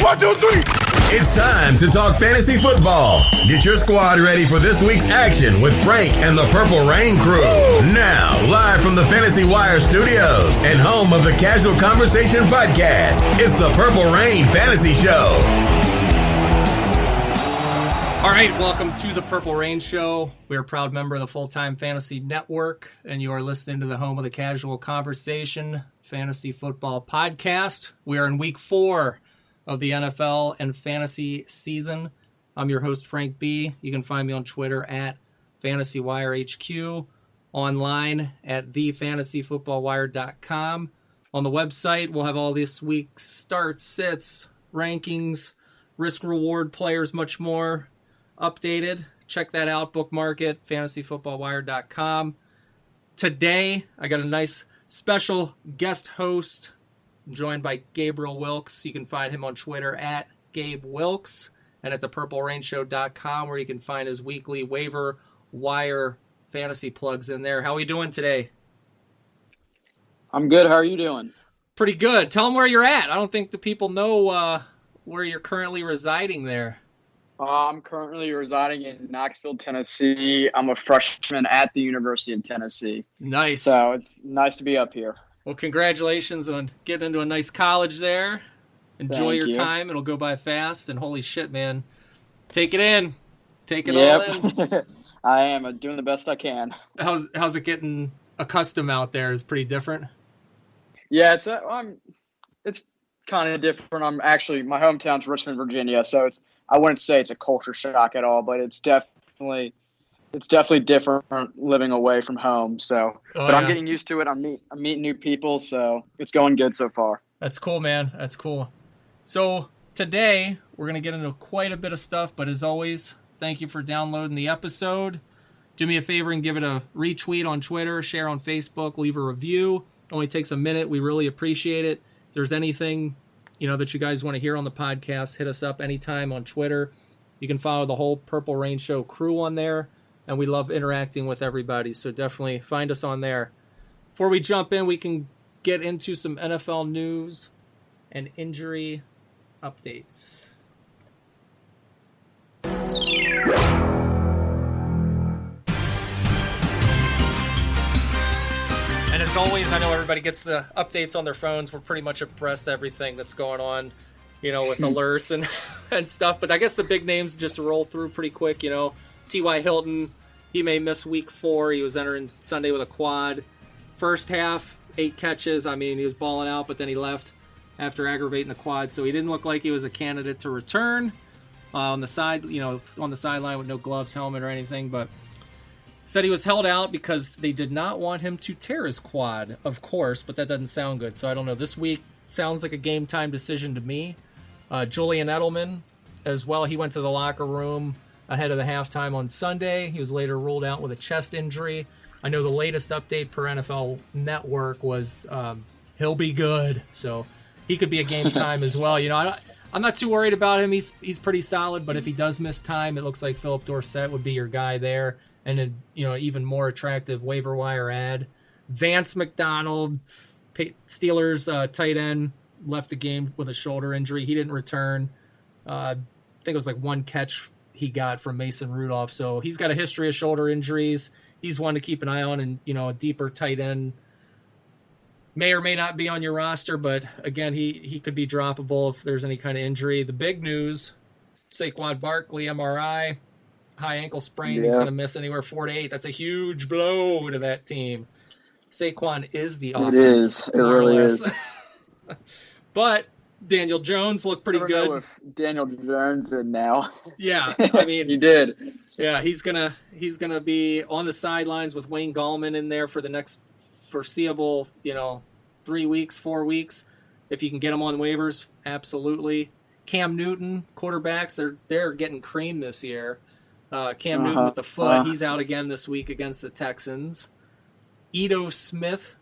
1, 2, 3. It's time to talk fantasy football. Get your squad ready for this week's action with Frank and the Purple Rain crew. Now, live from the Fantasy Wire studios and home of the Casual Conversation podcast, it's the Purple Rain Fantasy Show. All right, welcome to the Purple Rain Show. We're a proud member of the Full-Time Fantasy Network, and you are listening to the home of the Casual Conversation Fantasy Football Podcast. We are in week 4 of the NFL and fantasy season. I'm your host, Frank B. You can find me on Twitter at FantasyWireHQ, online at thefantasyfootballwire.com. On the website, we'll have all this week's starts, sits, rankings, risk-reward players, much more updated. Check that out, bookmark it, fantasyfootballwire.com. Today, I got a nice special guest host, joined by Gabriel Wilkes. You can find him on Twitter at Gabe Wilkes and at thepurplerainshow.com, where you can find his weekly waiver wire fantasy plugs in there. How are we doing today? I'm good. How are you doing? Pretty good. Tell them where you're at. I don't think the people know where you're currently residing there. I'm currently residing in Knoxville, Tennessee. I'm a freshman at the University of Tennessee. Nice. So it's nice to be up here. Well, congratulations on getting into a nice college there. Enjoy your time. It'll go by fast. And holy shit, man. Take it in. Take it all in. I am doing the best I can. How's it getting accustomed out there? Is it pretty different? Yeah, it's kind of different. My hometown's Richmond, Virginia, so I wouldn't say it's a culture shock at all, but it's definitely different living away from home. So, I'm getting used to it. I'm meeting new people, so it's going good so far. That's cool, man. That's cool. So today we're gonna get into quite a bit of stuff, but as always, thank you for downloading the episode. Do me a favor and give it a retweet on Twitter, share on Facebook, leave a review. It only takes a minute. We really appreciate it. If there's anything that you guys want to hear on the podcast, hit us up anytime on Twitter. You can follow the whole Purple Rain Show crew on there, and we love interacting with everybody, so definitely find us on there. Before we jump in, we can get into some NFL news and injury updates. And as always, I know everybody gets the updates on their phones. We're pretty much abreast of everything that's going on, with alerts and stuff. But I guess the big names just to roll through pretty quick, T.Y. Hilton, he may miss week 4. He was entering Sunday with a quad. First half, 8 catches. I mean, he was balling out, but then he left after aggravating the quad. So he didn't look like he was a candidate to return on the sideline with no gloves, helmet, or anything. But said he was held out because they did not want him to tear his quad, of course, but that doesn't sound good. So I don't know. This week sounds like a game time decision to me. Julian Edelman as well. He went to the locker room ahead of the halftime on Sunday. He was later ruled out with a chest injury. I know the latest update per NFL Network was he'll be good. So he could be a game time as well. I'm not too worried about him. He's pretty solid, but if he does miss time, it looks like Philip Dorsett would be your guy there. And an even more attractive waiver wire ad. Vance McDonald, Steelers tight end, left the game with a shoulder injury. He didn't return. I think it was like 1 catch he got from Mason Rudolph. So he's got a history of shoulder injuries. He's one to keep an eye on, and a deeper tight end may or may not be on your roster, but again, he could be droppable if there's any kind of injury. The big news: Saquon Barkley MRI. High ankle sprain. He's going to miss anywhere 4 to 8. That's a huge blow to that team. Saquon is the offense. It is. It really is. But Daniel Jones looked pretty good. Know if Daniel Jones in now. Yeah, I mean, he did. Yeah, he's gonna be on the sidelines with Wayne Gallman in there for the next foreseeable, 3 weeks, 4 weeks. If you can get him on waivers, absolutely. Cam Newton, quarterbacks, they're getting creamed this year. Cam Newton with the foot, he's out again this week against the Texans. Ito Smith,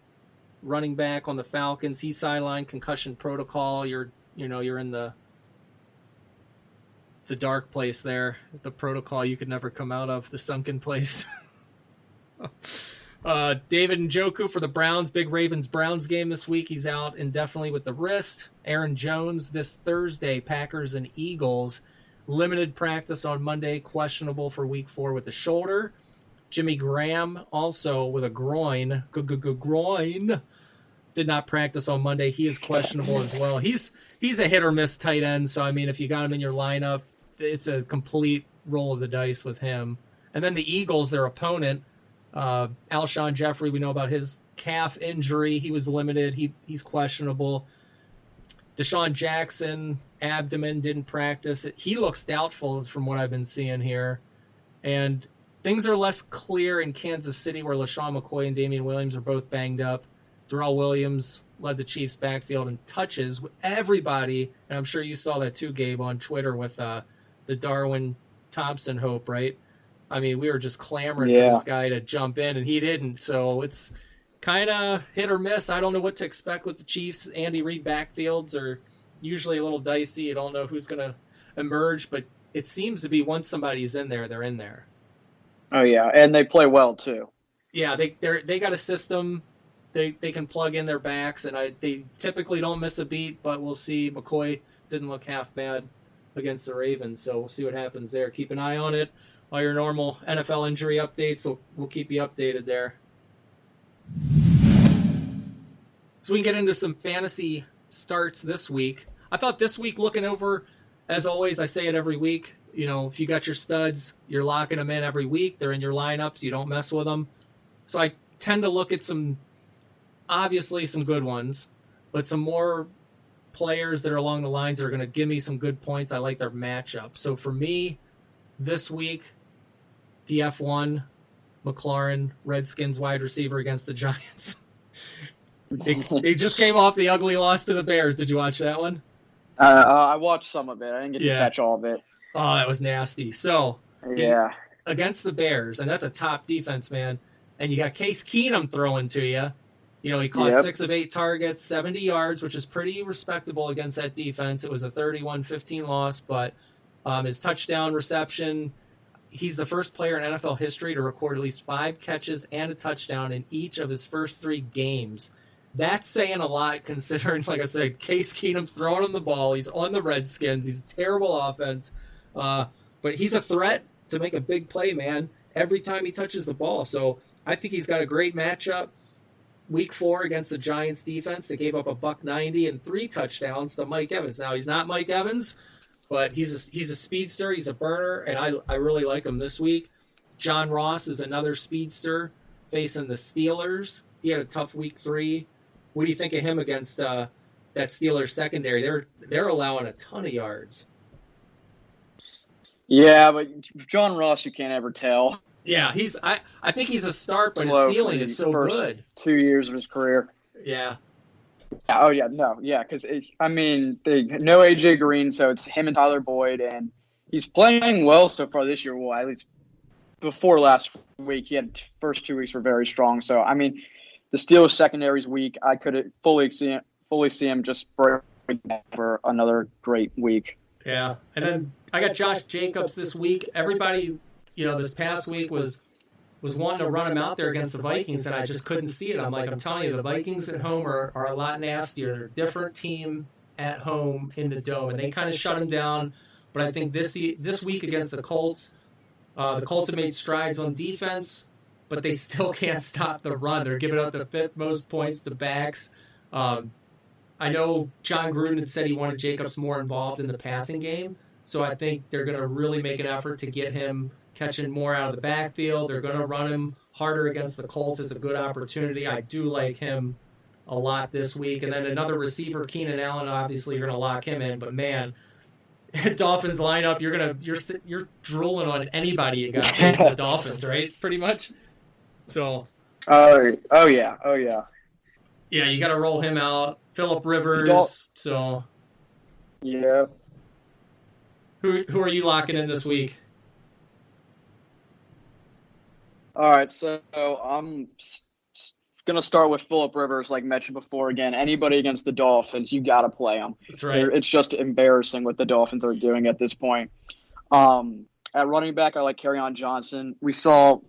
running back on the Falcons, he's sidelined, concussion protocol. You're in the dark place there, the protocol you could never come out of, the sunken place. David Njoku for the Browns, big Ravens-Browns game this week. He's out indefinitely with the wrist. Aaron Jones this Thursday, Packers and Eagles. Limited practice on Monday, questionable for week 4 with the shoulder. Jimmy Graham also with a groin. Groin. Did not practice on Monday. He is questionable as well. He's a hit or miss tight end, so I mean if you got him in your lineup, it's a complete roll of the dice with him. And then the Eagles, their opponent, Alshon Jeffrey, we know about his calf injury. He was limited. He's questionable. Deshaun Jackson, abdomen, didn't practice. He looks doubtful from what I've been seeing here. And things are less clear in Kansas City where LaShawn McCoy and Damian Williams are both banged up. Darrell Williams led the Chiefs backfield in touches with everybody. And I'm sure you saw that too, Gabe, on Twitter with the Darwin Thompson hope, right? I mean, we were just clamoring for this guy to jump in, and he didn't. So it's kind of hit or miss. I don't know what to expect with the Chiefs. Andy Reid backfields are usually a little dicey. You don't know who's going to emerge, but it seems to be once somebody's in there, they're in there. Oh, yeah, and they play well, too. Yeah, they got a system. They can plug in their backs, and they typically don't miss a beat, but we'll see. McCoy didn't look half bad against the Ravens, so we'll see what happens there. Keep an eye on it. All your normal NFL injury updates, so we'll keep you updated there. So we can get into some fantasy starts this week. I thought this week, looking over, as always, I say it every week, you know, if you got your studs, you're locking them in every week. They're in your lineups. You don't mess with them. So I tend to look at obviously some good ones, but some more players that are along the lines that are going to give me some good points. I like their matchup. So for me, this week, the F1, McLaurin, Redskins wide receiver against the Giants. They just came off the ugly loss to the Bears. Did you watch that one? I watched some of it. I didn't get to catch all of it. Oh, that was nasty. So, against the Bears, and that's a top defense, man. And you got Case Keenum throwing to you. You know, he caught 6 of 8 targets, 70 yards, which is pretty respectable against that defense. It was a 31-15 loss, but his touchdown reception, he's the first player in NFL history to record at least 5 catches and a touchdown in each of his first 3 games. That's saying a lot considering, like I said, Case Keenum's throwing him the ball. He's on the Redskins. He's a terrible offense. But he's a threat to make a big play, man, every time he touches the ball. So I think he's got a great matchup. Week 4 against the Giants defense, they gave up $190 and 3 touchdowns to Mike Evans. Now, he's not Mike Evans, but he's a speedster. He's a burner, and I really like him this week. John Ross is another speedster facing the Steelers. He had a tough week 3. What do you think of him against that Steelers secondary? They're allowing a ton of yards. Yeah, but John Ross, you can't ever tell. Yeah, I think he's a start, but his ceiling is so good. 2 years of his career. Yeah. Oh, yeah, no, yeah, because, they no A.J. Green, so it's him and Tyler Boyd, and he's playing well so far this year. Well, at least before last week, he had first 2 weeks were very strong. So, I mean, the Steelers secondary's weak. I could fully see him just breaking for another great week. Yeah, and then I got Josh Jacobs this week. Everybody, this past week was wanting to run him out there against the Vikings, and I just couldn't see it. I'm telling you, the Vikings at home are a lot nastier. They're a different team at home in the Dome, and they kind of shut him down. But I think this week against the Colts have made strides on defense, but they still can't stop the run. They're giving up the 5th most points to backs. I know John Gruden had said he wanted Jacobs more involved in the passing game, so I think they're going to really make an effort to get him catching more out of the backfield. They're going to run him harder against the Colts. It's a good opportunity. I do like him a lot this week. And then another receiver, Keenan Allen, obviously you're going to lock him in. But, man, Dolphins lineup, you're drooling on anybody you got facing the Dolphins, right? Pretty much. So. Oh yeah. Yeah, you got to roll him out. Phillip Rivers. So. Yeah. Who are you locking in this week? All right, so I'm going to start with Phillip Rivers, like mentioned before. Again, anybody against the Dolphins, you got to play them. That's right. It's just embarrassing what the Dolphins are doing at this point. At running back, I like Kerryon Johnson. We saw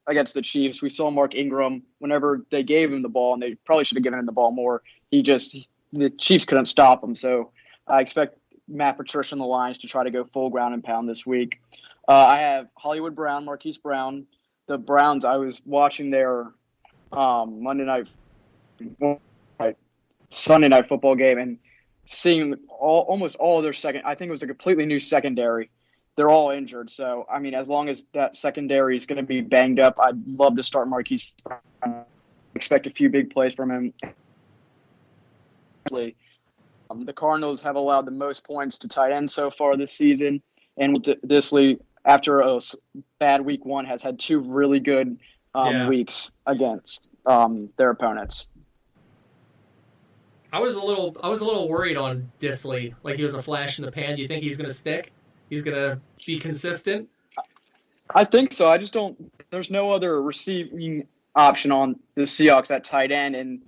against the Chiefs. We saw Mark Ingram whenever they gave him the ball, and they probably should have given him the ball more. The Chiefs couldn't stop him. So I expect Matt Patricia and the Lions to try to go full ground and pound this week. I have Hollywood Brown, Marquise Brown. The Browns, I was watching their Sunday night football game and seeing almost all of their I think it was a completely new secondary. They're all injured. So, I mean, as long as that secondary is going to be banged up, I'd love to start Marquise Brown. Expect a few big plays from him. The Cardinals have allowed the most points to tight ends so far this season. And Disley, after a bad week one, has had two really good weeks against their opponents. I was a little worried on Disley. Like he was a flash in the pan. Do you think he's going to stick? He's going to be consistent? I think so. I just don't – there's no other receiving option on the Seahawks at tight end. And,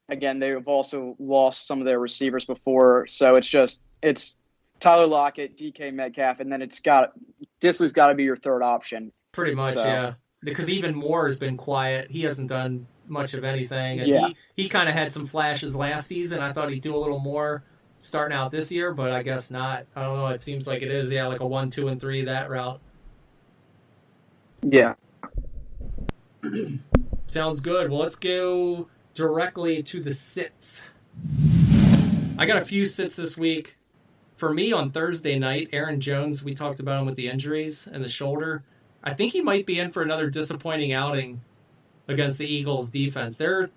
again, they've also lost some of their receivers before. So it's Tyler Lockett, DK Metcalf, and then Disley's got to be your third option. Pretty much, yeah. Because even Moore has been quiet. He hasn't done much of anything. And he kind of had some flashes last season. I thought he'd do a little more starting out this year, but I guess not. I don't know. It seems like it is, like a 1, 2, and 3, that route. Yeah. Sounds good. Well, let's go directly to the sits. I got a few sits this week. For me, on Thursday night, Aaron Jones, we talked about him with the injuries and the shoulder. I think he might be in for another disappointing outing against the Eagles defense. They're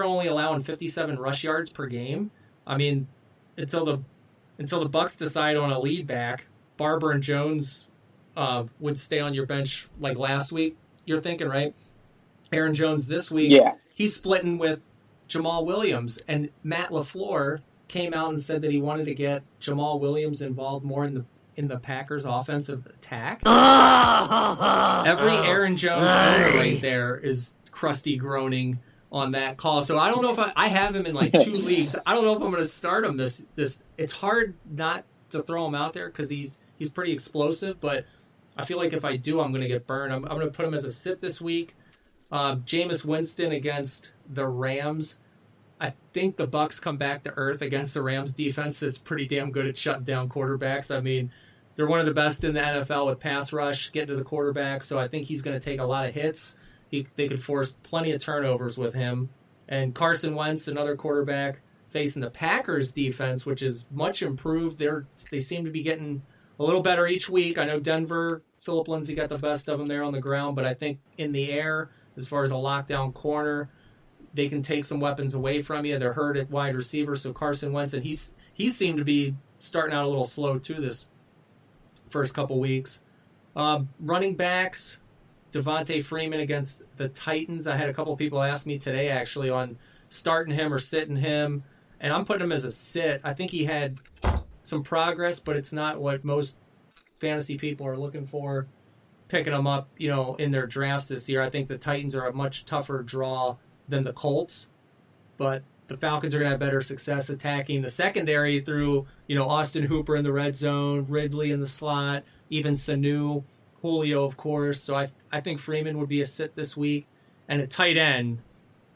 only allowing 57 rush yards per game. I mean, until the Bucs decide on a lead back, Barber and Jones would stay on your bench like last week. You're thinking, right? Aaron Jones this week, he's splitting with Jamal Williams, and Matt LaFleur came out and said that he wanted to get Jamal Williams involved more in the Packers' offensive attack. Every Aaron Jones owner right there is crusty groaning on that call. So I don't know if I have him in like 2 leagues. I don't know if I'm going to start him this. It's hard not to throw him out there because he's pretty explosive, but I feel like if I do, I'm going to get burned. I'm going to put him as a sit this week. Jameis Winston against the Rams. I think the Bucs come back to earth against the Rams defense that's pretty damn good at shutting down quarterbacks. I mean, they're one of the best in the NFL with pass rush, getting to the quarterback, so I think he's going to take a lot of hits. They could force plenty of turnovers with him. And Carson Wentz, another quarterback, facing the Packers defense, which is much improved. They seem to be getting a little better each week. I know Denver, Phillip Lindsay got the best of them there on the ground, but I think in the air, as far as a lockdown corner, they can take some weapons away from you. They're hurt at wide receiver, so Carson Wentz, and he seemed to be starting out a little slow too this first couple weeks. Running backs, Devontae Freeman against the Titans. I had a couple people ask me today actually on starting him or sitting him, and I'm putting him as a sit. I think he had some progress, but it's not what most fantasy people are looking for picking him up, in their drafts this year. I think the Titans are a much tougher draw than the Colts, but the Falcons are going to have better success attacking the secondary through, Austin Hooper in the red zone, Ridley in the slot, even Sanu, Julio, of course. So I think Freeman would be a sit this week. And at tight end,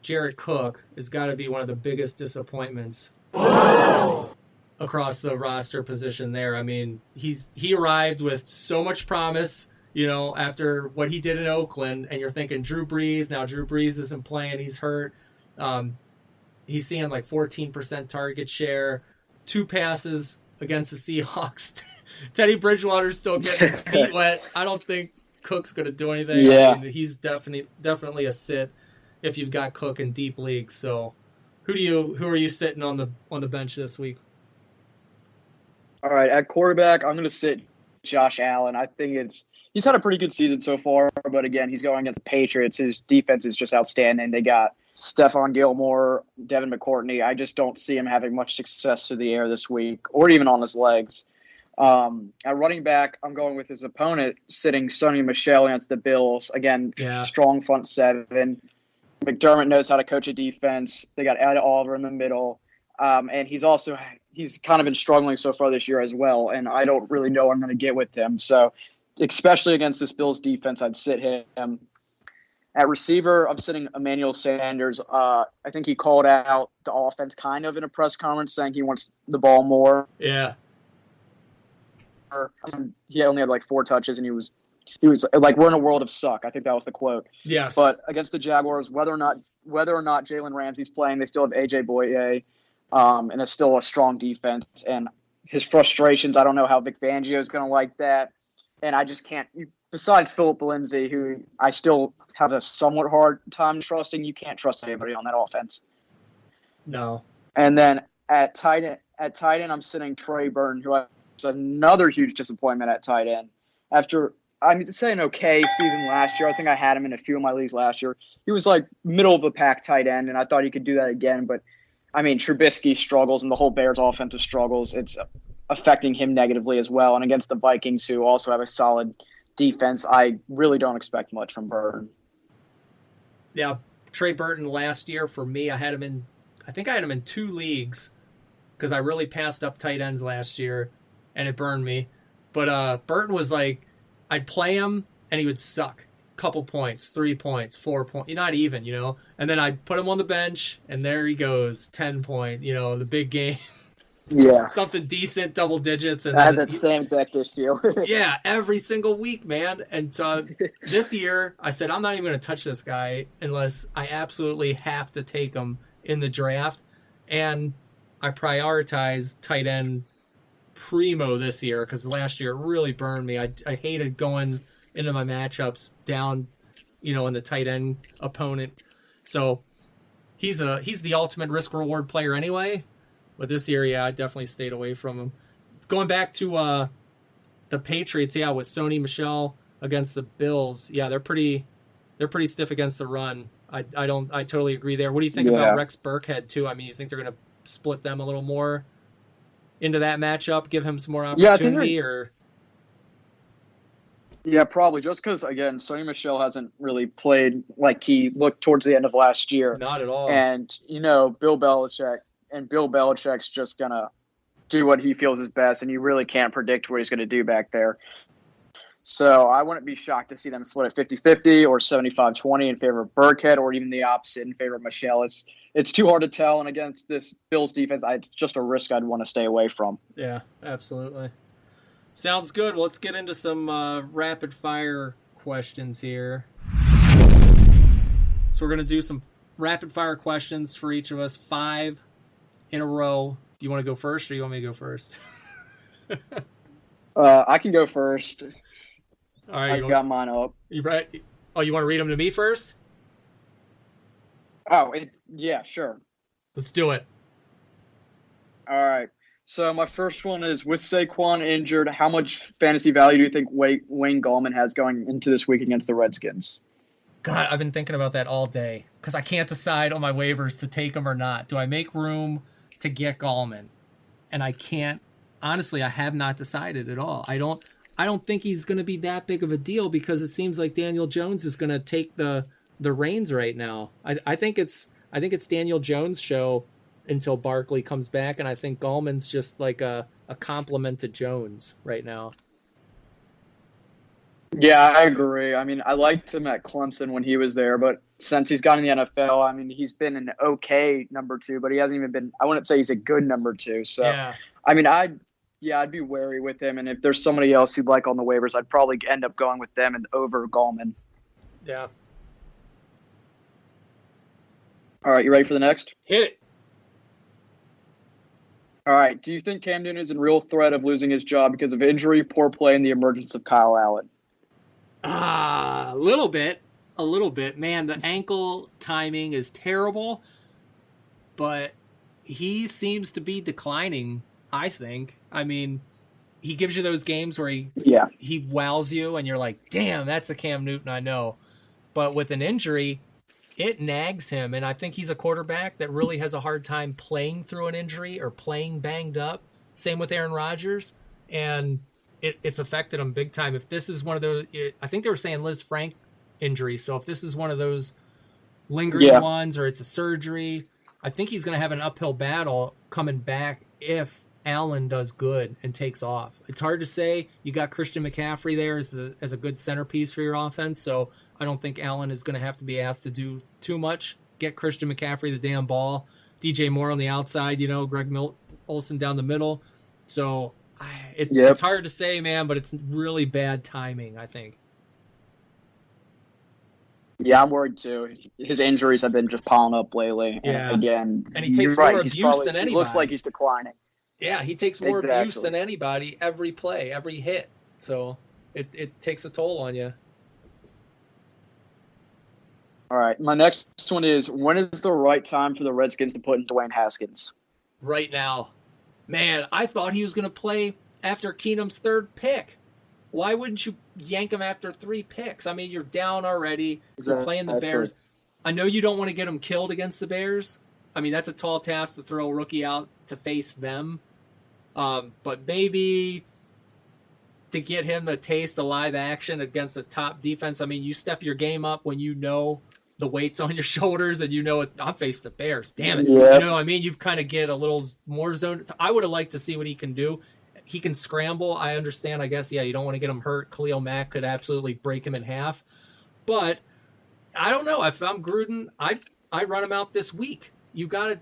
Jared Cook has got to be one of the biggest disappointments across the roster position there. I mean, he arrived with so much promise, after what he did in Oakland, and you're thinking Drew Brees. Now Drew Brees isn't playing. He's hurt. He's seeing like 14% target share, 2 passes against the Seahawks. Teddy Bridgewater's still getting his feet wet. I don't think Cook's going to do anything. Yeah. I mean, he's definitely a sit if you've got Cook in deep leagues. So who are you sitting on the bench this week? All right, at quarterback, I'm going to sit Josh Allen. I think he's had a pretty good season so far, but again, he's going against the Patriots. His defense is just outstanding. They got Stephon Gilmore, Devin McCourtney. I just don't see him having much success through the air this week or even on his legs. At running back, I'm going with his opponent, sitting Sonny Michel against the Bills. Again, strong front seven. McDermott knows how to coach a defense. They got Ed Oliver in the middle. And he's kind of been struggling so far this year as well, and I don't really know what I'm going to get with him. So, especially against this Bills defense, I'd sit him. At receiver, I'm sitting Emmanuel Sanders. I think he called out the offense kind of in a press conference saying he wants the ball more. Yeah. He only had like 4 touches, and he was like, we're in a world of suck. I think that was the quote. Yes. But against the Jaguars, whether or not Jalen Ramsey's playing, they still have A.J. Boye, and it's still a strong defense. And his frustrations, I don't know how Vic Fangio is going to like that. And I just can't – besides Philip Lindsay, who I still have a somewhat hard time trusting, you can't trust anybody on that offense. No. And then at tight end, I'm sitting Trey Burton, who was another huge disappointment at tight end. After – to say an okay season last year. I think I had him in a few of my leagues last year. He was like middle of the pack tight end, and I thought he could do that again. But, Trubisky struggles and the whole Bears offensive struggles. It's affecting him negatively as well. And against the Vikings, who also have a solid defense, I really don't expect much from Burton. Yeah, Trey Burton last year for me, I had him in 2 leagues because I really passed up tight ends last year, and it burned me. But Burton was like, I'd play him, and he would suck. Couple points, 3 points, 4 points, not even, And then I'd put him on the bench, and there he goes, 10 point, the big game. Yeah. Something decent, double digits. And I had that same exact issue. Yeah, every single week, man. And so this year, I said, I'm not even going to touch this guy unless I absolutely have to take him in the draft. And I prioritized tight end primo this year because last year it really burned me. I hated going into my matchups down, in the tight end opponent. So he's the ultimate risk reward player anyway. But this year, yeah, I definitely stayed away from him. Going back to the Patriots, yeah, with Sony Michel against the Bills, yeah, they're pretty stiff against the run. I totally agree there. What do you think about Rex Burkhead too? You think they're going to split them a little more into that matchup, give him some more opportunity, or? Yeah, probably. Just because, again, Sony Michel hasn't really played like he looked towards the end of last year. Not at all. And, Bill Belichick's just going to do what he feels is best, and you really can't predict what he's going to do back there. So I wouldn't be shocked to see them split at 50-50 or 75-20 in favor of Burkhead, or even the opposite in favor of Michel. It's too hard to tell, and against this Bills defense, it's just a risk I'd want to stay away from. Yeah, absolutely. Sounds good. Well, let's get into some rapid-fire questions here. So we're going to do some rapid-fire questions for each of us, 5 in a row. You want to go first, or you want me to go first? I can go first. All right, I got mine up. You right? Oh, you want to read them to me first? Yeah, sure. Let's do it. All right. So my first one is, with Saquon injured, how much fantasy value do you think Wayne Gallman has going into this week against the Redskins? God, I've been thinking about that all day because I can't decide on my waivers to take him or not. Do I make room to get Gallman? And I can't. Honestly, I have not decided at all. I don't think he's going to be that big of a deal because it seems like Daniel Jones is going to take the reins right now. I think it's Daniel Jones' show until Barkley comes back, and I think Gallman's just like a compliment to Jones right now. Yeah, I agree. I liked him at Clemson when he was there, but since he's gone in the NFL, he's been an okay number 2, but he hasn't even been, I wouldn't say he's a good number 2. So, yeah. I'd be wary with him, and if there's somebody else you'd like on the waivers, I'd probably end up going with them and over Gallman. Yeah. All right, you ready for the next? Hit it. All right. Do you think Cam Newton is in real threat of losing his job because of injury, poor play, and the emergence of Kyle Allen? A little bit. Man, the ankle timing is terrible, but he seems to be declining, I think. He gives you those games where he wows you, and you're like, damn, that's the Cam Newton I know. But with an injury, it nags him, and I think he's a quarterback that really has a hard time playing through an injury or playing banged up. Same with Aaron Rodgers, and it's affected him big time. If this is one of those, I think they were saying Liz Frank injury, so if this is one of those lingering ones or it's a surgery, I think he's going to have an uphill battle coming back if Allen does good and takes off. It's hard to say. You got Christian McCaffrey there as a good centerpiece for your offense, so I don't think Allen is going to have to be asked to do too much. Get Christian McCaffrey the damn ball. DJ Moore on the outside, Greg Olsen down the middle. So it's hard to say, man, but it's really bad timing, I think. Yeah, I'm worried too. His injuries have been just piling up lately. Yeah. And again, and he takes more abuse than anybody. He looks like he's declining. Yeah, he takes more abuse than anybody every play, every hit. So it takes a toll on you. All right, my next one is, when is the right time for the Redskins to put in Dwayne Haskins? Right now. Man, I thought he was going to play after Keenum's third pick. Why wouldn't you yank him after 3 picks? I mean, you're down already. You're playing the Bears. I know you don't want to get him killed against the Bears. I mean, that's a tall task to throw a rookie out to face them. But maybe to get him a taste of live action against the top defense, I mean, you step your game up when you know the weight's on your shoulders and I'm facing the Bears. Damn it. Yep. You know what I mean? You kind of get a little more zone. So I would have liked to see what he can do. He can scramble. I understand, I guess, you don't want to get him hurt. Khalil Mack could absolutely break him in half. But I don't know. If I'm Gruden, I'd run him out this week. You can't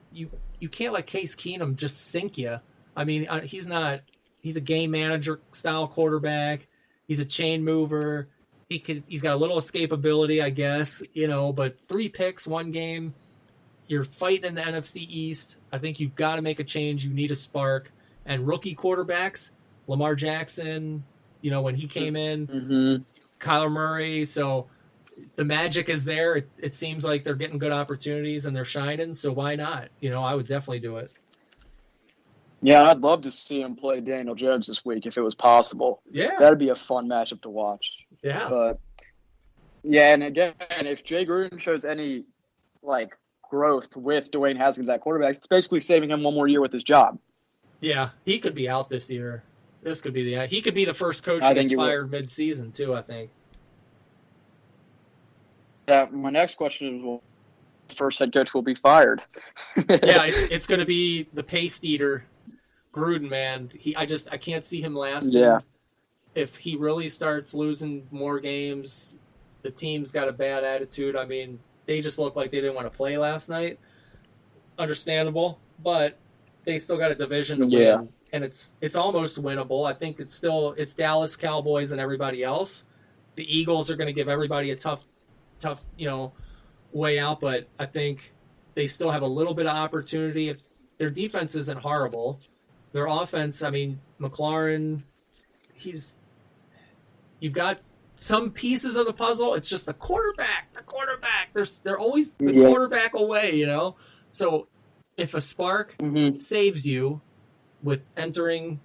let Case Keenum just sink you. I mean, he's a game manager style quarterback. He's a chain mover. He's got a little escapability, I guess, but 3 picks, 1 game. You're fighting in the NFC East. I think you've got to make a change. You need a spark. And rookie quarterbacks, Lamar Jackson, when he came in, Kyler Murray. So the magic is there. It seems like they're getting good opportunities and they're shining. So why not? I would definitely do it. Yeah, I'd love to see him play Daniel Jones this week if it was possible. Yeah. That'd be a fun matchup to watch. Yeah. But, yeah, and again, if Jay Gruden shows any, growth with Dwayne Haskins at quarterback, it's basically saving him 1 more year with his job. Yeah, he could be out this year. He could be the first coach that gets fired mid-season, too, I think. My next question is, the first head coach will be fired. Yeah, it's going to be the paste eater, Gruden, man. I can't see him lasting. Yeah. If he really starts losing more games, the team's got a bad attitude. I mean, they just looked like they didn't want to play last night. Understandable, but they still got a division to win, and it's almost winnable. I think it's Dallas Cowboys and everybody else. The Eagles are going to give everybody a tough, way out, but I think they still have a little bit of opportunity. If their defense isn't horrible, their offense, I mean, McLaurin, you've got some pieces of the puzzle. It's just the quarterback. They're always the quarterback away, So if a spark saves you with entering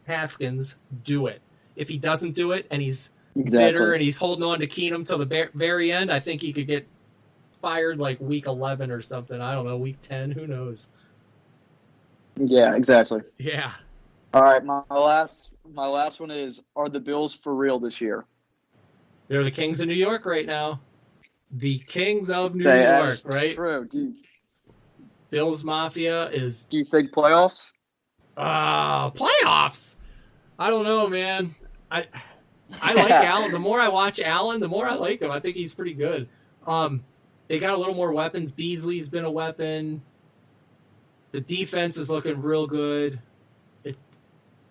Haskins, do it. If he doesn't do it and he's bitter and he's holding on to Keenum till the very end, I think he could get fired week 11 or something. I don't know, week 10. Who knows? Yeah, exactly. Yeah. All right, my last one is, are the Bills for real this year? They're the Kings of New York right now. The Kings of New York, right? True. Bills Mafia is... Do you think playoffs? Playoffs? I don't know, man. I like Allen. The more I watch Allen, the more I like him. I think he's pretty good. They got a little more weapons. Beasley's been a weapon. The defense is looking real good.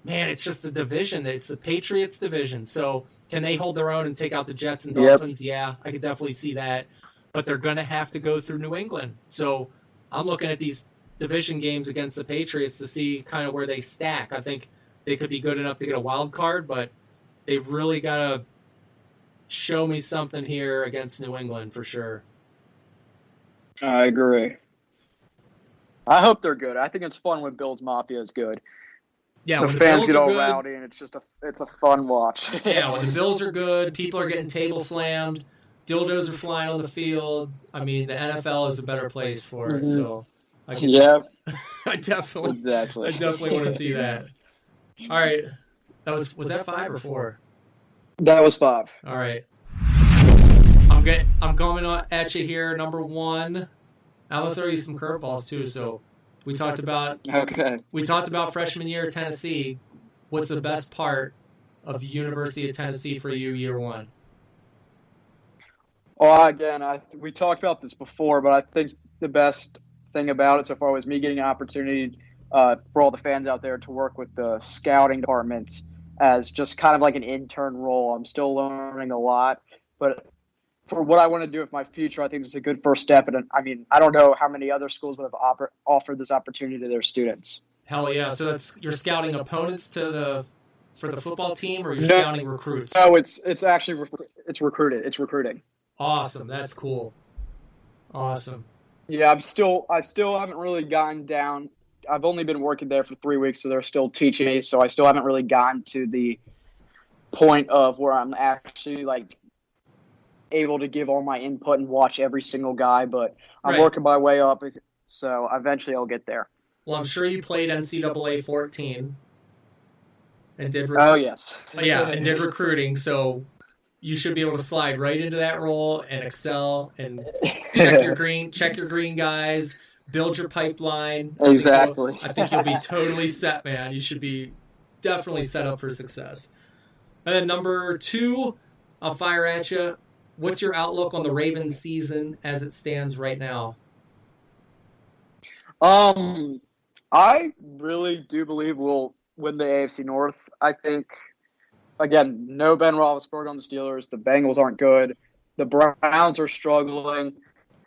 It's just the division. It's the Patriots division. So can they hold their own and take out the Jets and Dolphins? Yep. Yeah, I could definitely see that. But they're going to have to go through New England. So I'm looking at these division games against the Patriots to see kind of where they stack. I think they could be good enough to get a wild card, but they've really got to show me something here against New England for sure. I agree. I hope they're good. I think it's fun when Bills Mafia is good. Yeah, the fans get all rowdy, and it's a fun watch. Yeah, when the Bills are good, people are getting table slammed, dildos are flying on the field. I mean, the NFL is a better place for it. So, I definitely want to see that. All right, was that 5 or 4? That was 5. All right, I'm coming at you here. Number 1, I'm gonna throw you some curveballs too. So. We talked about freshman year at Tennessee. What's the best part of University of Tennessee for you year 1? Well, again, we talked about this before, but I think the best thing about it so far was me getting an opportunity for all the fans out there to work with the scouting department as just kind of like an intern role. I'm still learning a lot, but for what I want to do with my future, I think this is a good first step. And I mean, I don't know how many other schools would have offered this opportunity to their students. Hell yeah! So that's you're scouting opponents for the football team, or you're No, scouting recruits. no, it's actually it's recruited. It's recruiting. Awesome, that's cool. Awesome. Yeah, I still haven't really gotten down. I've only been working there for 3 weeks, so they're still teaching me. So I still haven't really gotten to the point of where I'm actually like able to give all my input and watch every single guy. But I'm Right. working my way up, so eventually I'll get there. Well, I'm sure you played NCAA 14 and did. Oh yes. Yeah, and did recruiting. So you should be able to slide right into that role and excel and check your green guys, build your pipeline. Exactly. I think you'll be totally set, man. You should be definitely set up for success. And then number 2, I'll fire at you. What's your outlook on the Ravens season as it stands right now? I really do believe we'll win the AFC North. I think, again, no Ben Roethlisberger on the Steelers. The Bengals aren't good. The Browns are struggling.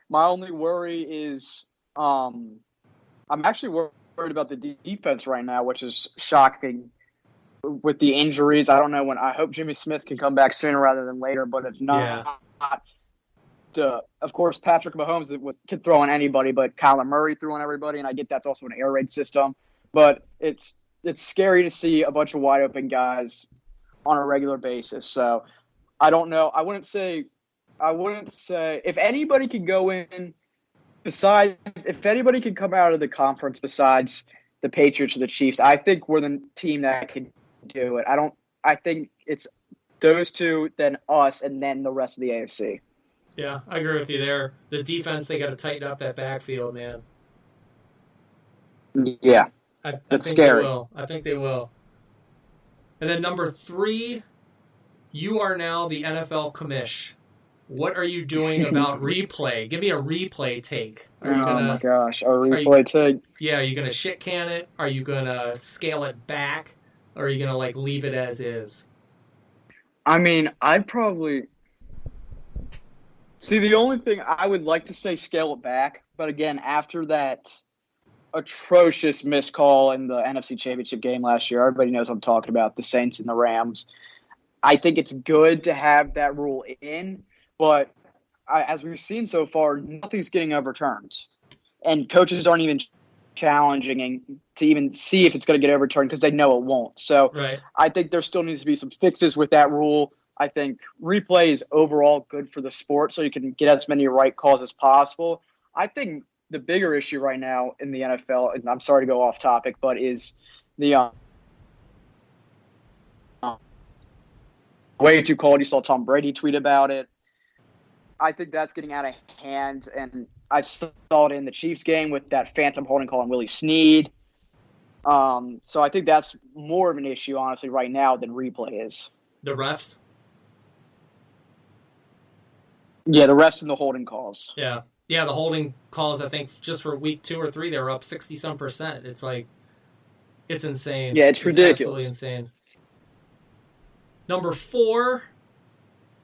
My only worry is I'm actually worried about the defense right now, which is shocking with the injuries. I don't know when. I hope Jimmy Smith can come back sooner rather than later, but if not, of course, Patrick Mahomes could throw on anybody, but Kyler Murray threw on everybody, and I get that's also an air raid system. But it's scary to see a bunch of wide open guys on a regular basis. So I don't know. I wouldn't say if anybody could go in if anybody could come out of the conference besides the Patriots or the Chiefs, I think we're the team that can do it. I think it's those two, then us, and then the rest of the AFC. Yeah, I agree with you there. The defense, they got to tighten up that backfield, man. Yeah, I it's think scary. They will. I think they will. And then number 3, you are now the NFL commish. What are you doing about replay? Give me a replay take. Oh my gosh, a replay take. Yeah, are you going to shit can it? Are you going to scale it back? Or are you going to like leave it as is? I mean, I'd probably see the only thing I would like to say scale it back, but again, after that atrocious missed call in the NFC Championship game last year, everybody knows what I'm talking about, the Saints and the Rams. I think it's good to have that rule in, but as we've seen so far, nothing's getting overturned. And coaches aren't even challenging to even see if it's going to get overturned because they know it won't. So right. I think there still needs to be some fixes with that rule. I think replay is overall good for the sport so you can get as many right calls as possible. I think the bigger issue right now in the NFL, and I'm sorry to go off topic, but is the way too cold. You saw Tom Brady tweet about it. I think that's getting out of hand, and I saw it in the Chiefs game with that phantom holding call on Willie Snead. So I think that's more of an issue, honestly, right now than replay is. The refs? Yeah, the refs and the holding calls. Yeah. Yeah, the holding calls, I think, just for week 2 or 3, they were up 60-some%. It's like, it's insane. Yeah, it's ridiculous. Absolutely insane. Number 4,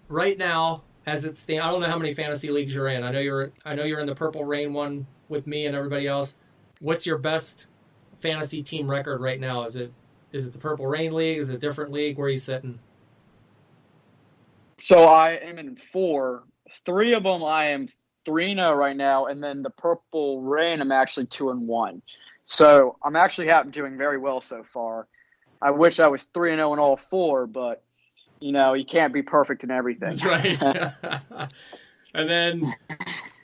right now, as it stands, I don't know how many fantasy leagues you're in. I know you're in the Purple Rain one with me and everybody else. What's your best fantasy team record right now? Is it the Purple Rain League? Is it a different league? Where are you sitting? So I am in 4. 3 of them I am 3-0 right now, and then the Purple Rain I'm actually 2-1. So I'm actually doing very well so far. I wish I was 3-0 in all 4, but you can't be perfect in everything. That's right. And then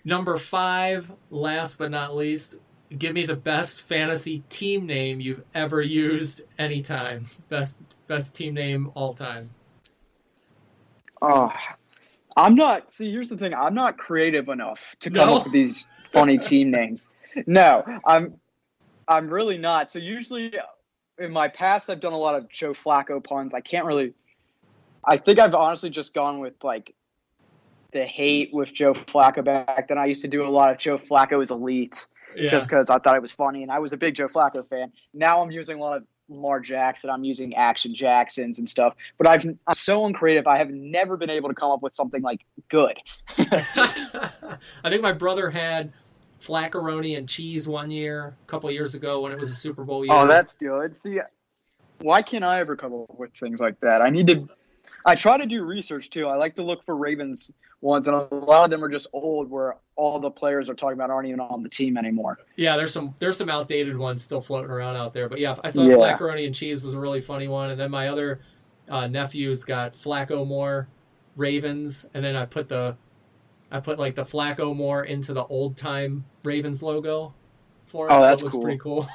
number 5, last but not least, give me the best fantasy team name you've ever used anytime. Best team name all time. Oh, here's the thing. I'm not creative enough to come up with these funny team names. No, I'm really not. So usually in my past, I've done a lot of Joe Flacco puns. I think I've honestly just gone with like the hate with Joe Flacco back then. I used to do a lot of Joe Flacco's elite just because I thought it was funny, and I was a big Joe Flacco fan. Now I'm using a lot of Lamar Jackson. I'm using Action Jacksons and stuff. But I'm so uncreative. I have never been able to come up with something like good. I think my brother had Flaccaroni and cheese one year, a couple of years ago when it was a Super Bowl year. Oh, that's good. See, why can't I ever come up with things like that? I try to do research too. I like to look for Ravens ones, and a lot of them are just old, where all the players are talking about aren't even on the team anymore. Yeah, there's some outdated ones still floating around out there. But yeah, I thought Flaccaroni and cheese was a really funny one. And then my other nephew's got Flacco More Ravens, and then I put like the Flacco More into the old time Ravens logo for it. Oh, that's so it looks cool. Pretty cool.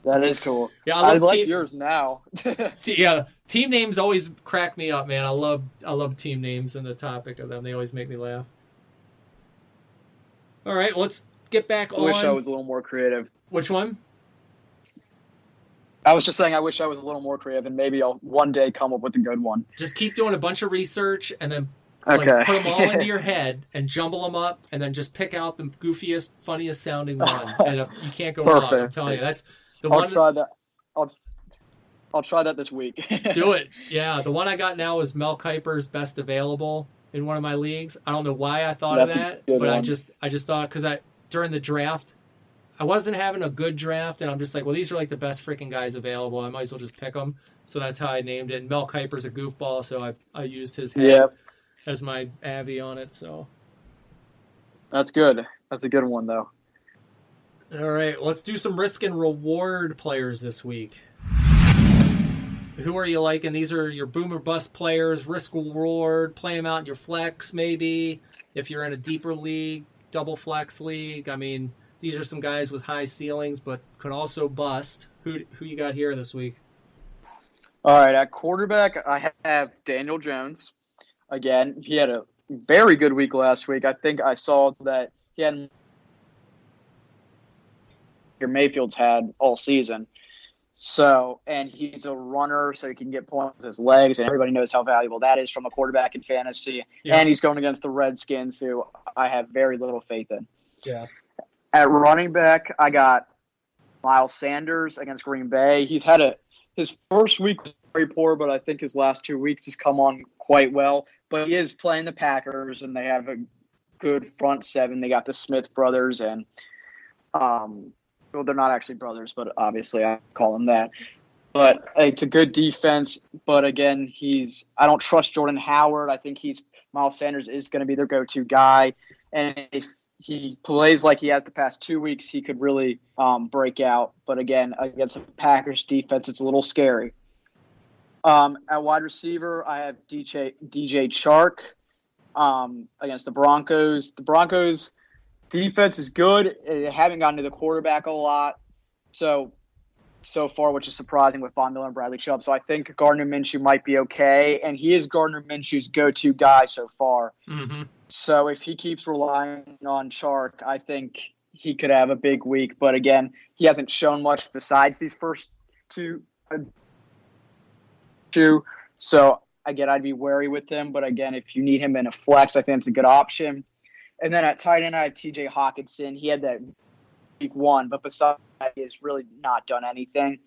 That is cool. Yeah, I like yours now. Yeah, team names always crack me up, man. I love team names and the topic of them. They always make me laugh. All right, let's get back on. I wish I was a little more creative. Which one? I was just saying I wish I was a little more creative, and maybe I'll one day come up with a good one. Just keep doing a bunch of research, and then okay. Put them all into your head and jumble them up, and then just pick out the goofiest, funniest sounding one. And you can't go wrong. I'm telling you, that's the one. I'll try that. I'll try that this week. Do it. Yeah, the one I got now is Mel Kiper's best available in one of my leagues. I don't know why I thought of that, but I just thought, because during the draft, I wasn't having a good draft, and I'm just like, well, these are like the best freaking guys available. I might as well just pick them. So that's how I named it. And Mel Kiper's a goofball, so I used his head as my Avi on it. So that's good. That's a good one, though. All right, let's do some risk and reward players this week. Who are you liking? These are your boom or bust players. Risk reward, play them out in your flex maybe. If you're in a deeper league, double flex league. I mean, these are some guys with high ceilings but could also bust. Who you got here this week? All right, at quarterback, I have Daniel Jones. Again, he had a very good week last week. I think I saw that he had Mayfield's had all season. So, and he's a runner, so he can get points with his legs, and everybody knows how valuable that is from a quarterback in fantasy. Yeah. And he's going against the Redskins, who I have very little faith in. Yeah. At running back, I got Miles Sanders against Green Bay. He's had his first week was very poor, but I think his last 2 weeks has come on quite well. But he is playing the Packers, and they have a good front seven. They got the Smith brothers, and well, they're not actually brothers, but obviously I call them that. But it's a good defense. But again, I don't trust Jordan Howard. I think Miles Sanders is going to be their go-to guy. And if he plays like he has the past 2 weeks, he could really break out. But again, against the Packers defense, it's a little scary. At wide receiver, I have DJ Chark against the Broncos. The Broncos defense is good. They haven't gotten to the quarterback a lot so far, which is surprising with Von Miller and Bradley Chubb. So I think Gardner Minshew might be okay, and he is Gardner Minshew's go-to guy so far. Mm-hmm. So if he keeps relying on Chark, I think he could have a big week. But again, he hasn't shown much besides these first two. So again, I'd be wary with him. But again, if you need him in a flex, I think it's a good option. And then at tight end, I have T.J. Hawkinson. He had that week one, but besides that, he has really not done anything.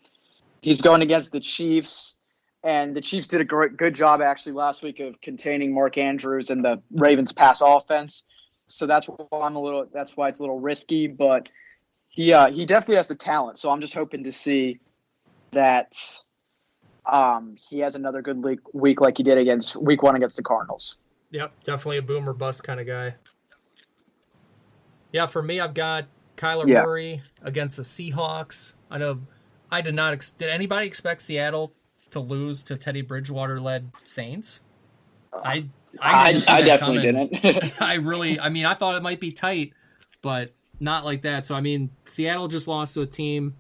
He's going against the Chiefs, and the Chiefs did a good job actually last week of containing Mark Andrews and the Ravens' pass offense. So that's why it's a little risky, but he definitely has the talent. So I'm just hoping to see that he has another good week like he did week one against the Cardinals. Yep, definitely a boom or bust kind of guy. Yeah, for me, I've got Kyler Murray against the Seahawks. I know I did not. Did anybody expect Seattle to lose to Teddy Bridgewater-led Saints? I definitely didn't. I thought it might be tight, but not like that. So, I mean, Seattle just lost to a team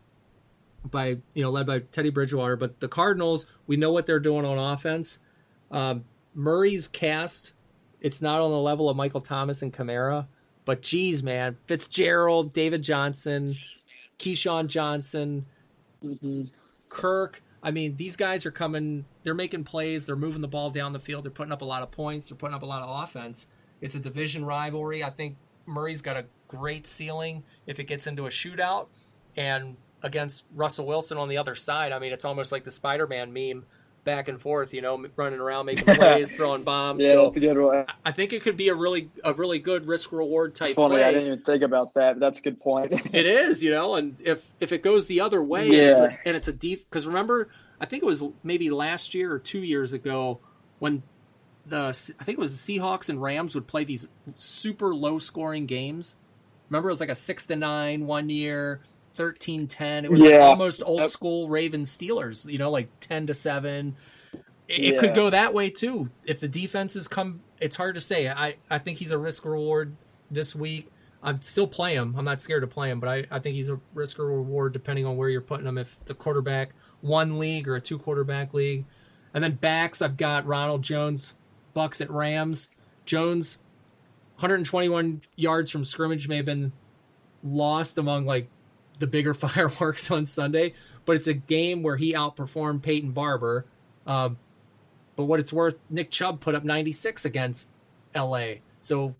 led by Teddy Bridgewater. But the Cardinals, we know what they're doing on offense. Murray's cast, it's not on the level of Michael Thomas and Kamara. But geez, man, Fitzgerald, David Johnson, Keyshawn Johnson, Kirk. I mean, these guys are coming. They're making plays. They're moving the ball down the field. They're putting up a lot of points. They're putting up a lot of offense. It's a division rivalry. I think Murray's got a great ceiling if it gets into a shootout. And against Russell Wilson on the other side, I mean, it's almost like the Spider-Man meme, back and forth, running around making plays, throwing bombs. Yeah, so that's a good one. I think it could be a really good risk-reward type It's funny, play. I didn't even think about that, but that's a good point. It is, and if it goes the other way, Yeah. and it's a deep, because remember, I think it was maybe last year or 2 years ago when I think it was the Seahawks and Rams would play these super low-scoring games. Remember, it was like a 6-9 1 year, 13-10. It was like almost old school Ravens Steelers, like 10-7. It could go that way too. If the defenses come, it's hard to say. I think he's a risk reward this week. I'm still play him. I'm not scared to play him, but I think he's a risk or reward depending on where you're putting him. If it's a quarterback 1 league or a 2 quarterback league. And then backs, I've got Ronald Jones, Bucks at Rams. Jones, 121 yards from scrimmage may have been lost among like the bigger fireworks on Sunday, but it's a game where he outperformed Peyton Barber. But what it's worth, Nick Chubb put up 96 against LA. So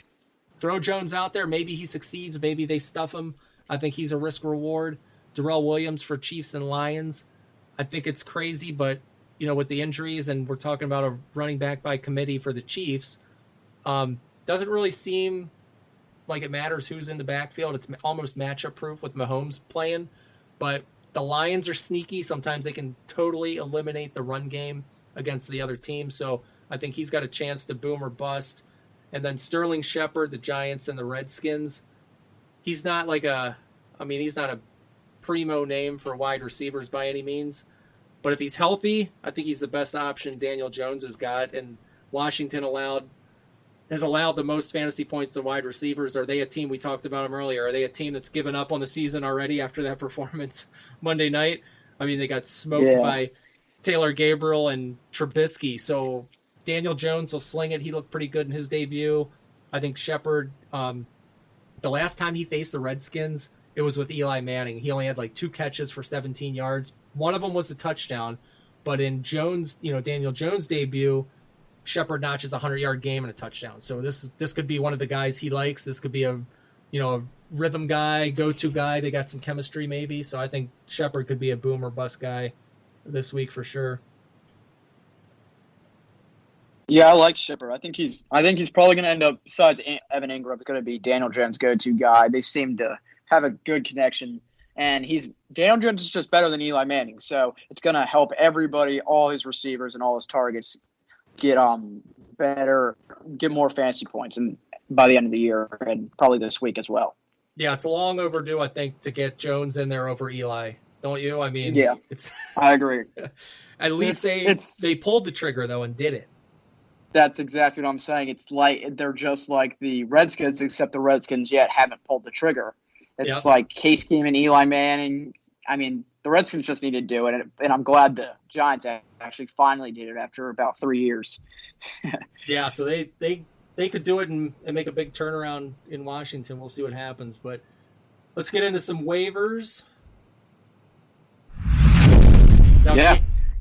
throw Jones out there. Maybe he succeeds. Maybe they stuff him. I think he's a risk reward. Darrell Williams for Chiefs and Lions. I think it's crazy, but with the injuries, and we're talking about a running back by committee for the Chiefs, doesn't really seem like it matters who's in the backfield. It's almost matchup proof with Mahomes playing, but the Lions are sneaky. Sometimes they can totally eliminate the run game against the other team. So I think he's got a chance to boom or bust. And then Sterling Shepard, the Giants and the Redskins. He's not he's not a primo name for wide receivers by any means. But if he's healthy, I think he's the best option Daniel Jones has got. And Washington has allowed the most fantasy points to wide receivers. Are they a team, we talked about them earlier, are they a team that's given up on the season already after that performance Monday night? I mean, they got smoked by Taylor Gabriel and Trubisky. So Daniel Jones will sling it. He looked pretty good in his debut. I think Shepard, the last time he faced the Redskins, it was with Eli Manning. He only had like 2 catches for 17 yards. One of them was a touchdown. But in Jones, Daniel Jones' debut, Shepard notches a 100-yard game and a touchdown. So this could be one of the guys he likes. This could be a rhythm guy, go-to guy. They got some chemistry maybe. So I think Shepard could be a boom or bust guy this week for sure. Yeah, I like Shepard. I think he's probably going to end up, besides Evan Ingram, going to be Daniel Jones' go-to guy. They seem to have a good connection, and Daniel Jones is just better than Eli Manning. So it's going to help everybody, all his receivers and all his targets, get better, get more fantasy points, and by the end of the year, and probably this week as well. Yeah, it's long overdue, I think, to get Jones in there over Eli. Don't you? I mean, I agree. At least they pulled the trigger though and did it. That's exactly what I'm saying. It's like they're just like the Redskins, except the Redskins yet haven't pulled the trigger. It's like Case Keenum and Eli Manning. I mean, the Redskins just need to do it, and I'm glad the Giants actually finally did it after about 3 years. Yeah, so they could do it and make a big turnaround in Washington. We'll see what happens, but let's get into some waivers. Now,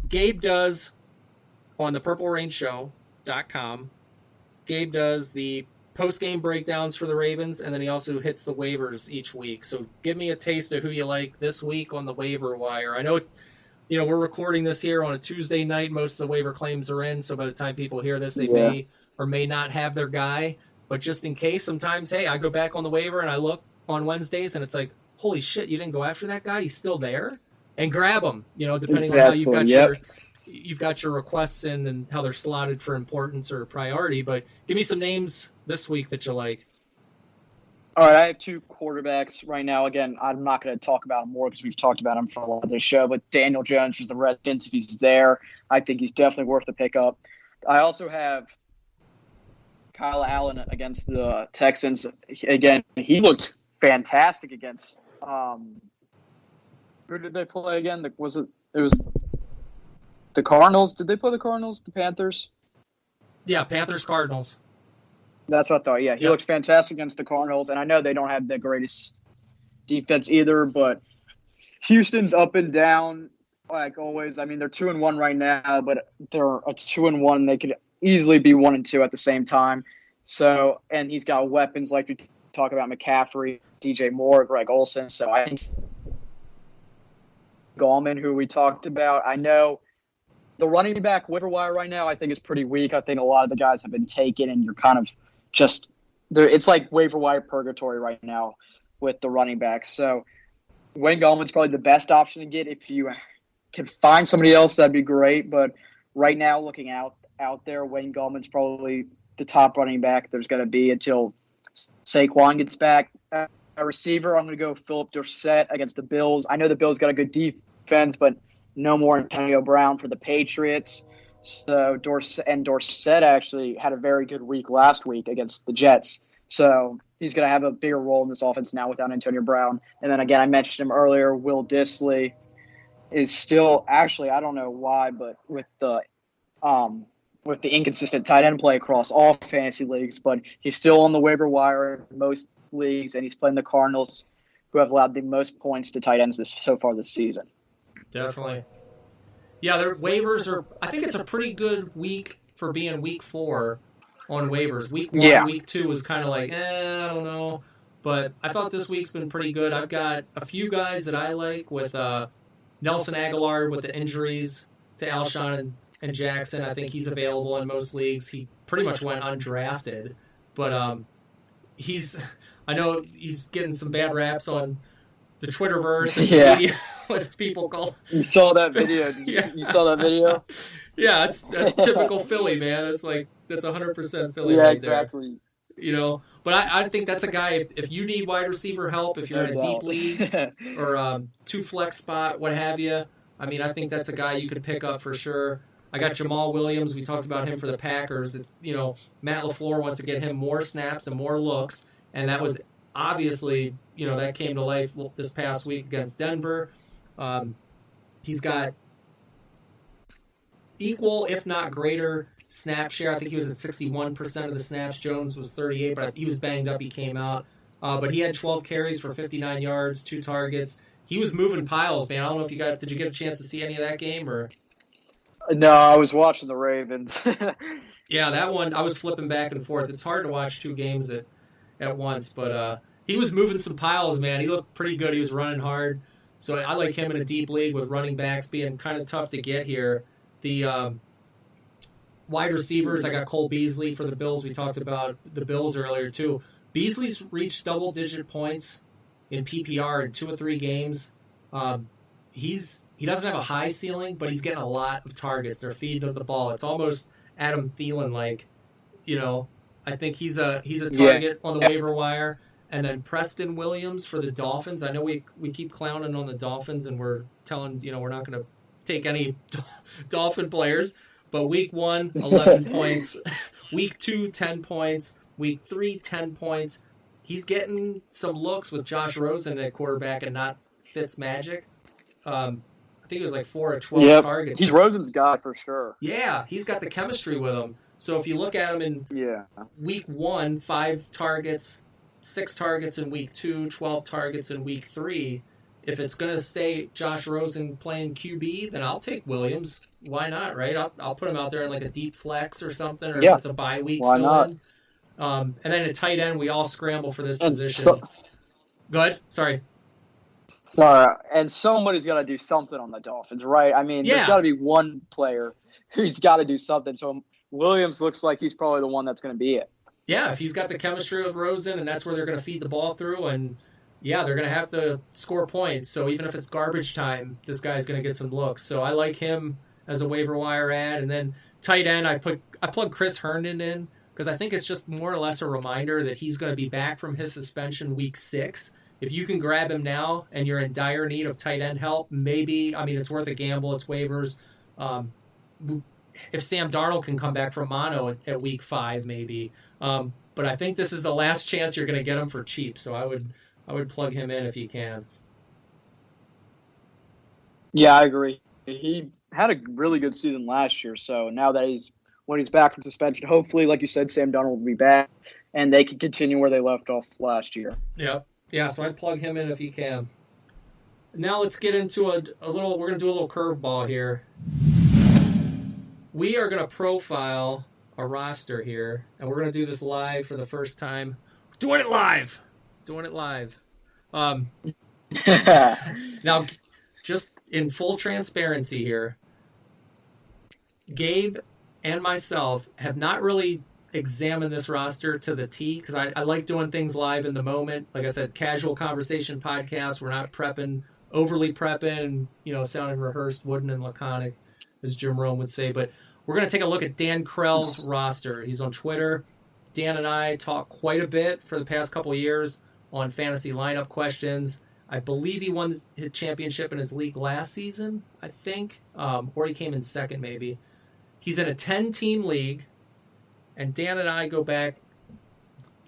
Gabe does on the PurpleRainShow.com. Gabe does the post-game breakdowns for the Ravens, and then he also hits the waivers each week. So give me a taste of who you like this week on the waiver wire. I know, we're recording this here on a Tuesday night. Most of the waiver claims are in, so by the time people hear this, they may or may not have their guy. But just in case, sometimes, hey, I go back on the waiver and I look on Wednesdays, and it's like, holy shit, you didn't go after that guy? He's still there? And grab him, depending on how you've got your requests in and how they're slotted for importance or priority. But give me some names this week that you like. All right, I have 2 quarterbacks right now. Again, I'm not going to talk about them more because we've talked about them for a lot of this show. But Daniel Jones for the Redskins, if he's there, I think he's definitely worth the pickup. I also have Kyle Allen against the Texans. Again, he looked fantastic against who did they play again? It was the Cardinals. Did they play the Cardinals? The Panthers? Yeah, Panthers-Cardinals. That's what I thought. Yeah, he looked fantastic against the Cardinals, and I know they don't have the greatest defense either, but Houston's up and down like always. I mean, they're 2-1 right now, but they're a 2-1. They could easily be 1-2 at the same time. So, and he's got weapons like we talk about McCaffrey, DJ Moore, Greg Olsen. So I think Gallman, who we talked about, I know the running back waiver wire right now, I think is pretty weak. I think a lot of the guys have been taken, and you're kind of just there. It's like waiver wire purgatory right now with the running backs. So Wayne Gallman's probably the best option to get. If you can find somebody else, that'd be great. But right now, looking out there, Wayne Gallman's probably the top running back there's going to be until Saquon gets back. A receiver, I'm going to go Philip Dorsett against the Bills. I know the Bills got a good defense, but no more Antonio Brown for the Patriots. So Dorsett actually had a very good week last week against the Jets. So he's going to have a bigger role in this offense now without Antonio Brown. And then again, I mentioned him earlier, Will Dissly is still actually, I don't know why, but with the inconsistent tight end play across all fantasy leagues, but he's still on the waiver wire in most leagues, and he's playing the Cardinals, who have allowed the most points to tight ends so far this season. Definitely. Yeah, their waivers are. I think it's a pretty good week for being week 4 on waivers. Week 1, week 2 was kind of like, I don't know. But I thought this week's been pretty good. I've got a few guys that I like with Nelson Aguilar with the injuries to Alshon and Jackson. I think he's available in most leagues. He pretty much went undrafted, but I know he's getting some bad raps on the Twitterverse and media, what people call. You saw that video. You saw that video? Yeah, that's typical Philly, man. It's like that's 100% Philly. Yeah, right exactly. There. But I think that's a guy. If you need wide receiver help, if you're in a deep league or 2 flex spot, what have you. I mean, I think that's a guy you could pick up for sure. I got Jamal Williams. We talked about him for the Packers. Matt LaFleur wants to get him more snaps and more looks, and that was obviously, that came to life this past week against Denver. He's got equal, if not greater, snap share. I think he was at 61% of the snaps. Jones was 38%, but he was banged up. He came out. But he had 12 carries for 59 yards, 2 targets. He was moving piles, man. I don't know if did you get a chance to see any of that game or? No, I was watching the Ravens. Yeah, that one, I was flipping back and forth. It's hard to watch 2 games at once, but he was moving some piles, man. He looked pretty good. He was running hard. So I like him in a deep league with running backs being kind of tough to get here. The wide receivers, I got Cole Beasley for the Bills. We talked about the Bills earlier, too. Beasley's reached double-digit points in PPR in 2 or 3 games. He doesn't have a high ceiling, but he's getting a lot of targets. They're feeding him the ball. It's almost Adam Thielen-like. I think he's a target on the waiver wire. And then Preston Williams for the Dolphins. I know we keep clowning on the Dolphins, and we're telling, we're not going to take any Dolphin players. But week 1, 11 points. Week 2, 10 points. Week 3, 10 points. He's getting some looks with Josh Rosen at quarterback and not Fitzmagic. I think it was like 4 or 12 targets. He's Rosen's guy for sure. Yeah, he's got the chemistry with him. So if you look at him in week 1, 5 targets, 6 targets in week 2, 12 targets in week 3. If it's going to stay Josh Rosen playing QB, then I'll take Williams. Why not, right? I'll put him out there in like a deep flex or something, or if it's a bye week Why not? In. And then at tight end, we all scramble for this position. Go ahead. Sorry, and somebody's got to do something on the Dolphins, right? I mean, there's got to be one player who's got to do something. So Williams looks like he's probably the one that's going to be it. Yeah, if he's got the chemistry with Rosen, and that's where they're going to feed the ball through, and they're going to have to score points. So even if it's garbage time, this guy's going to get some looks. So I like him as a waiver wire ad. And then tight end, I plug Chris Herndon in because I think it's just more or less a reminder that he's going to be back from his suspension week 6. If you can grab him now and you're in dire need of tight end help, maybe, it's worth a gamble. It's waivers. If Sam Darnold can come back from mono at week 5, maybe. But I think this is the last chance you're going to get him for cheap. So I would plug him in if you can. Yeah, I agree. He had a really good season last year. So now that when he's back from suspension, hopefully, like you said, Sam Darnold will be back and they can continue where they left off last year. Yep. Yeah, so I'd plug him in if you can. Now let's get into we're going to do a little curveball here. We are going to profile a roster here, and we're going to do this live for the first time. Doing it live. Now, just in full transparency here, Gabe and myself have not really examined this roster to the T, because I like doing things live in the moment. Like I said, casual conversation podcast. We're not overly prepping, sounding rehearsed, wooden and laconic, as Jim Rome would say. But we're going to take a look at Dan Krell's roster. He's on Twitter. Dan and I talk quite a bit for the past couple of years on fantasy lineup questions. I believe he won his championship in his league last season, I think, or he came in second maybe. He's in a 10-team league, and Dan and I go back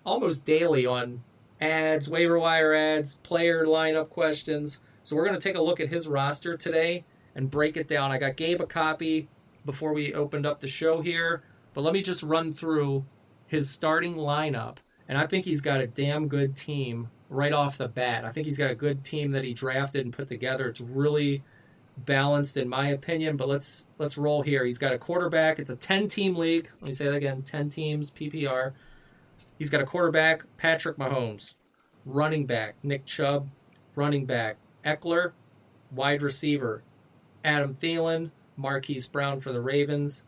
almost daily on ads, waiver wire ads, player lineup questions. So we're going to take a look at his roster today and break it down. I got Gabe a copy before we opened up the show here, but let me just run through his starting lineup. And I think he's got a damn good team right off the bat. I think he's got a good team that he drafted and put together. It's really balanced in my opinion, but let's roll here. He's got a quarterback. It's a 10-team league. Let me say that again, 10 teams, PPR. He's got a quarterback, Patrick Mahomes. Running back, Nick Chubb. Running back, Eckler. Wide receiver, Adam Thielen. Marquise Brown for the Ravens.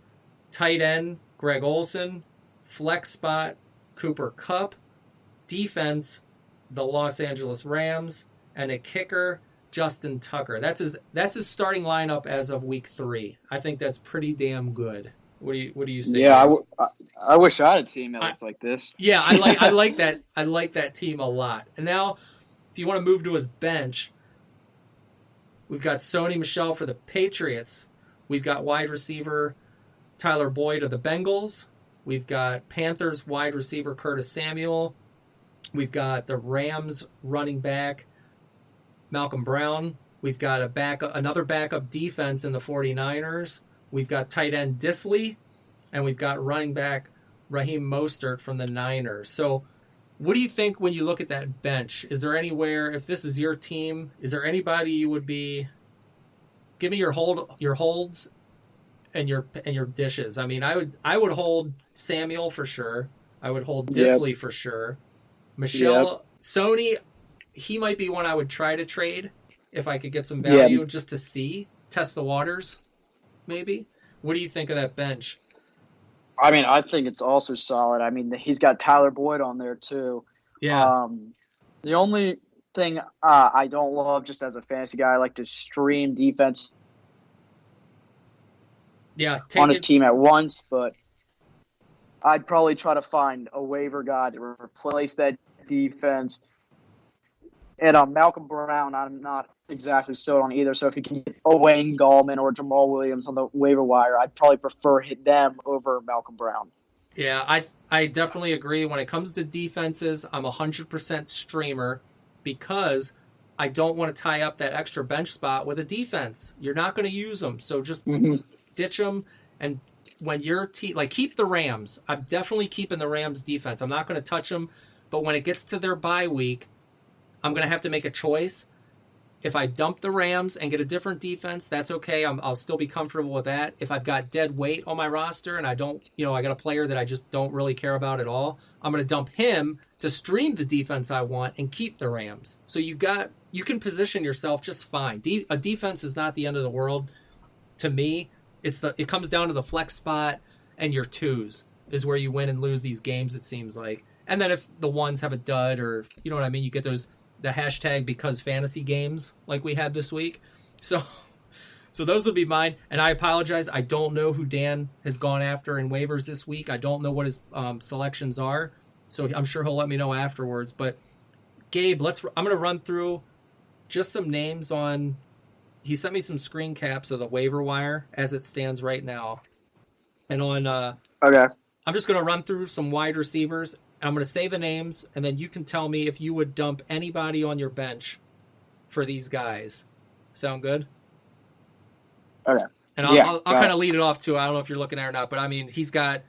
Tight end, Greg Olsen. Flex spot, Cooper Kupp. Defense, the Los Angeles Rams. And a kicker, Justin Tucker. That's his starting lineup as of week 3. I think that's pretty damn good. What do you say? Yeah, I wish I had a team that looks like this. Yeah, I like that. I like that team a lot. And now, if you want to move to his bench, we've got Sony Michel for the Patriots. We've got wide receiver Tyler Boyd of the Bengals. We've got Panthers wide receiver Curtis Samuel. We've got the Rams running back Malcolm Brown. We've got another backup defense in the 49ers. We've got tight end Disley. And we've got running back Raheem Mostert from the Niners. So what do you think when you look at that bench? Is there anywhere, if this is your team, is there anybody you would be... Give me your holds and your dishes. I mean, I would hold Samuel for sure. I would hold Disley for sure. Michelle, Sony, he might be one I would try to trade if I could get some value just to test the waters, maybe. What do you think of that bench? I mean, I think it's also solid. I mean, he's got Tyler Boyd on there too. Yeah. The only thing I don't love, just as a fantasy guy, I like to stream defense on his team at once, but I'd probably try to find a waiver guy to replace that defense. And Malcolm Brown, I'm not exactly sold on either. So if you can get Wayne Gallman or Jamal Williams on the waiver wire, I'd probably prefer hit them over Malcolm Brown. Yeah, I definitely agree. When it comes to defenses, I'm 100% streamer because I don't want to tie up that extra bench spot with a defense. You're not going to use them, so just ditch them. And when your team, keep the Rams. I'm definitely keeping the Rams defense. I'm not going to touch them. But when it gets to their bye week, I'm going to have to make a choice. If I dump the Rams and get a different defense, that's okay. I'll still be comfortable with that. If I've got dead weight on my roster and I don't, I got a player that I just don't really care about at all, I'm going to dump him to stream the defense I want and keep the Rams. So you can position yourself just fine. A defense is not the end of the world. To me, it comes down to the flex spot and your twos is where you win and lose these games, it seems like. And then if the ones have a dud or, you know what I mean, you get the hashtag because fantasy games like we had this week. So those would be mine. And I apologize. I don't know who Dan has gone after in waivers this week. I don't know what his selections are. So I'm sure he'll let me know afterwards. But Gabe, I'm going to run through just some names on. He sent me some screen caps of the waiver wire as it stands right now. And on. Okay. I'm just going to run through some wide receivers. I'm going to say the names, and then you can tell me if you would dump anybody on your bench for these guys. Sound good? Okay. And I'll kind of lead it off too. I don't know if you're looking at it or not, but I mean, he's got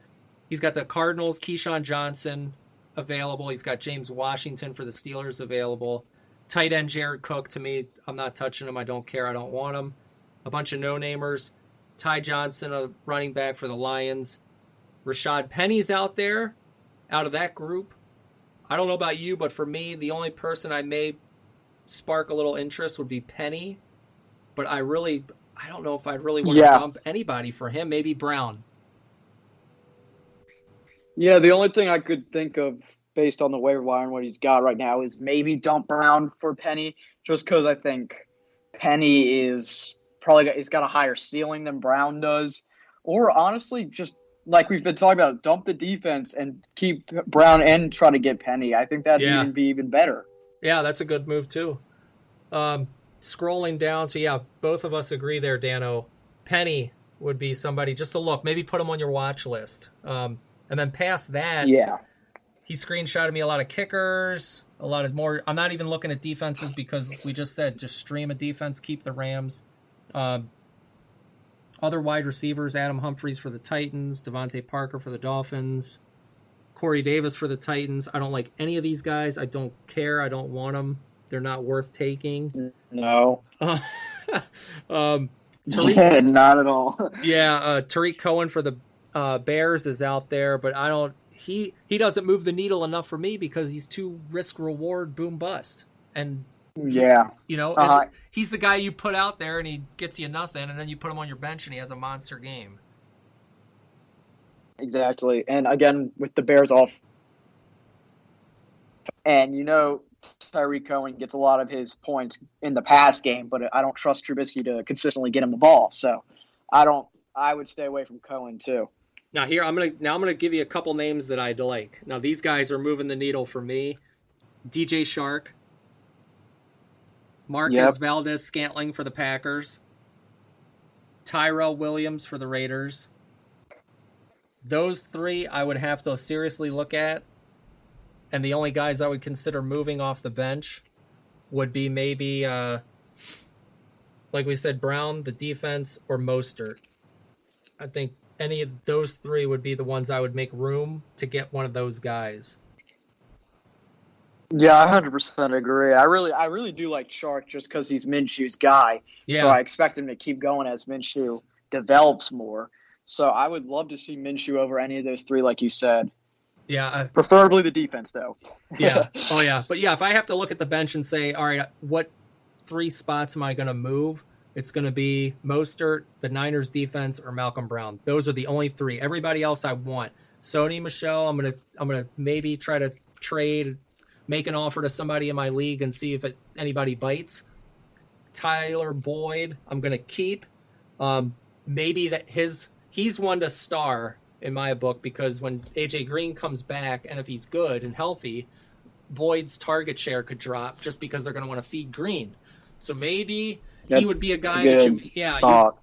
the Cardinals, Keyshawn Johnson available. He's got James Washington for the Steelers available. Tight end Jared Cook, to me, I'm not touching him. I don't care. I don't want him. A bunch of no-namers. Ty Johnson, a running back for the Lions. Rashad Penny's out there, out of that group. I don't know about you, but for me, the only person I may spark a little interest would be Penny. But I don't know if I'd really want to dump anybody for him. Maybe Brown. Yeah, the only thing I could think of based on the waiver wire and what he's got right now is maybe dump Brown for Penny, just because I think Penny is he's got a higher ceiling than Brown does. Or honestly, just like we've been talking about, dump the defense and keep Brown and try to get Penny. I think that'd be even better. Yeah, that's a good move too. Scrolling down, so yeah, both of us agree there, Dano. Penny would be somebody just to look. Maybe put him on your watch list. And then past that, he screenshotted me a lot of kickers, a lot of more. I'm not even looking at defenses because we just said just stream a defense, keep the Rams. Other wide receivers, Adam Humphries for the Titans, Devontae Parker for the Dolphins, Corey Davis for the Titans. I don't like any of these guys. I don't care. I don't want them. They're not worth taking. No. Tariq, not at all. Tariq Cohen for the Bears is out there, but I don't. He doesn't move the needle enough for me because he's too risk reward boom bust. And he's the guy you put out there and he gets you nothing, and then you put him on your bench and he has a monster game. Exactly, and again with the Bears off, and Tyreek Cohen gets a lot of his points in the pass game, but I don't trust Trubisky to consistently get him the ball. So I would stay away from Cohen too. Now I'm gonna give you a couple names that I'd like. Now these guys are moving the needle for me. DJ Shark, Marquez Valdez-Scantling for the Packers, Tyrell Williams for the Raiders. Those three I would have to seriously look at. And the only guys I would consider moving off the bench would be maybe, like we said, Brown, the defense, or Mostert. I think any of those three would be the ones I would make room to get one of those guys. Yeah, I 100% agree. I really do like Shark just because he's Minshew's guy. Yeah. So I expect him to keep going as Minshew develops more. So I would love to see Minshew over any of those three, like you said. Yeah. Preferably the defense, though. Yeah. Oh, yeah. But, yeah, if I have to look at the bench and say, all right, what three spots am I going to move? It's going to be Mostert, the Niners defense, or Malcolm Brown. Those are the only three. Everybody else I want. Sony Michel, I'm gonna maybe try to trade, make an offer to somebody in my league and see if anybody bites. Tyler Boyd, I'm going to keep. Maybe he's one to star in my book, because when AJ Green comes back, and if he's good and healthy, Boyd's target share could drop just because they're going to want to feed Green. So maybe he would be a guy that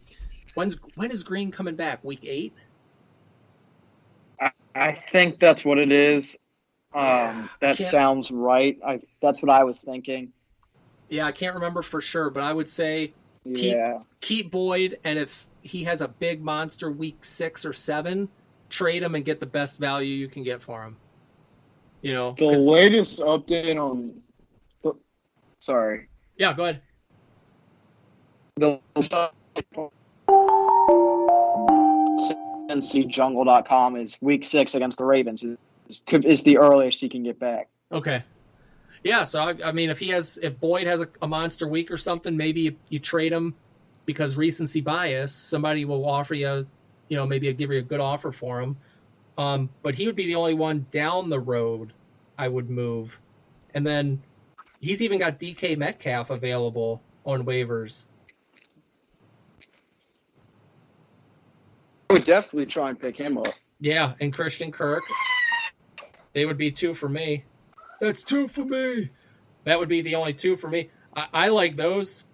when is Green coming back? Week 8? I think that's what it is. That sounds right. That's what I was thinking. Yeah, I can't remember for sure, but I would say keep Boyd, and if he has a big monster week 6 or 7, trade him and get the best value you can get for him. The latest update on sorry. Yeah, go ahead. CNCJungle.com is week 6 against the Ravens is the earliest he can get back. Okay. Yeah, so I mean, if Boyd has a monster week or something, maybe you trade him because recency bias. Somebody will offer you, maybe give you a good offer for him. But he would be the only one down the road I would move. And then he's even got DK Metcalf available on waivers. I would definitely try and pick him up. Yeah, and Christian Kirk. They would be 2 for me. That's 2 for me. That would be the only 2 for me. I like those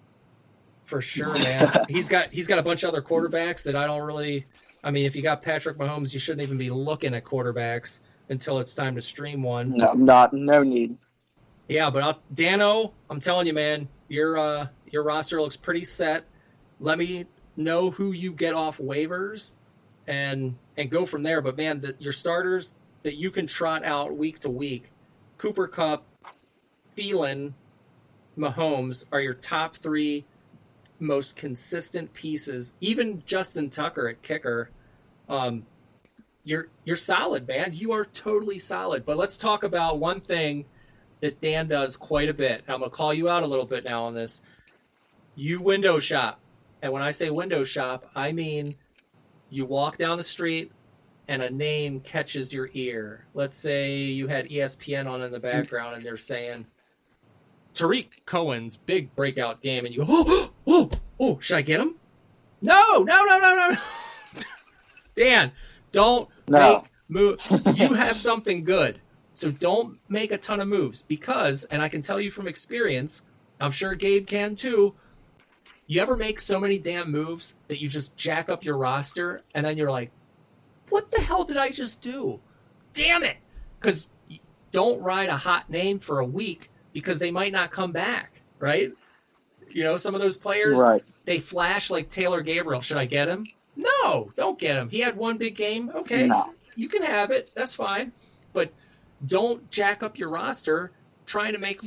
for sure, man. He's got a bunch of other quarterbacks that I don't really. I mean, if you got Patrick Mahomes, you shouldn't even be looking at quarterbacks until it's time to stream one. No need. Yeah, but Dano, I'm telling you, man, your roster looks pretty set. Let me know who you get off waivers, and go from there. But man, your starters that you can trot out week to week, Cooper Kupp, Thielen, Mahomes are your top 3 most consistent pieces. Even Justin Tucker at kicker, you're solid, man. You are totally solid. But let's talk about one thing that Dan does quite a bit. I'm going to call you out a little bit now on this. You window shop. And when I say window shop, I mean you walk down the street and a name catches your ear. Let's say you had ESPN on in the background and they're saying Tariq Cohen's big breakout game, and you go, oh, should I get him? No. Dan, don't make move. You have something good, so don't make a ton of moves because, and I can tell you from experience, I'm sure Gabe can too, you ever make so many damn moves that you just jack up your roster, and then you're like, what the hell did I just do? Damn it! Because don't ride a hot name for a week because they might not come back, right? You know, some of those players, Right. They flash like Taylor Gabriel. Should I get him? No, don't get him. He had one big game. Okay, No. You can have it. That's fine. But don't jack up your roster trying to make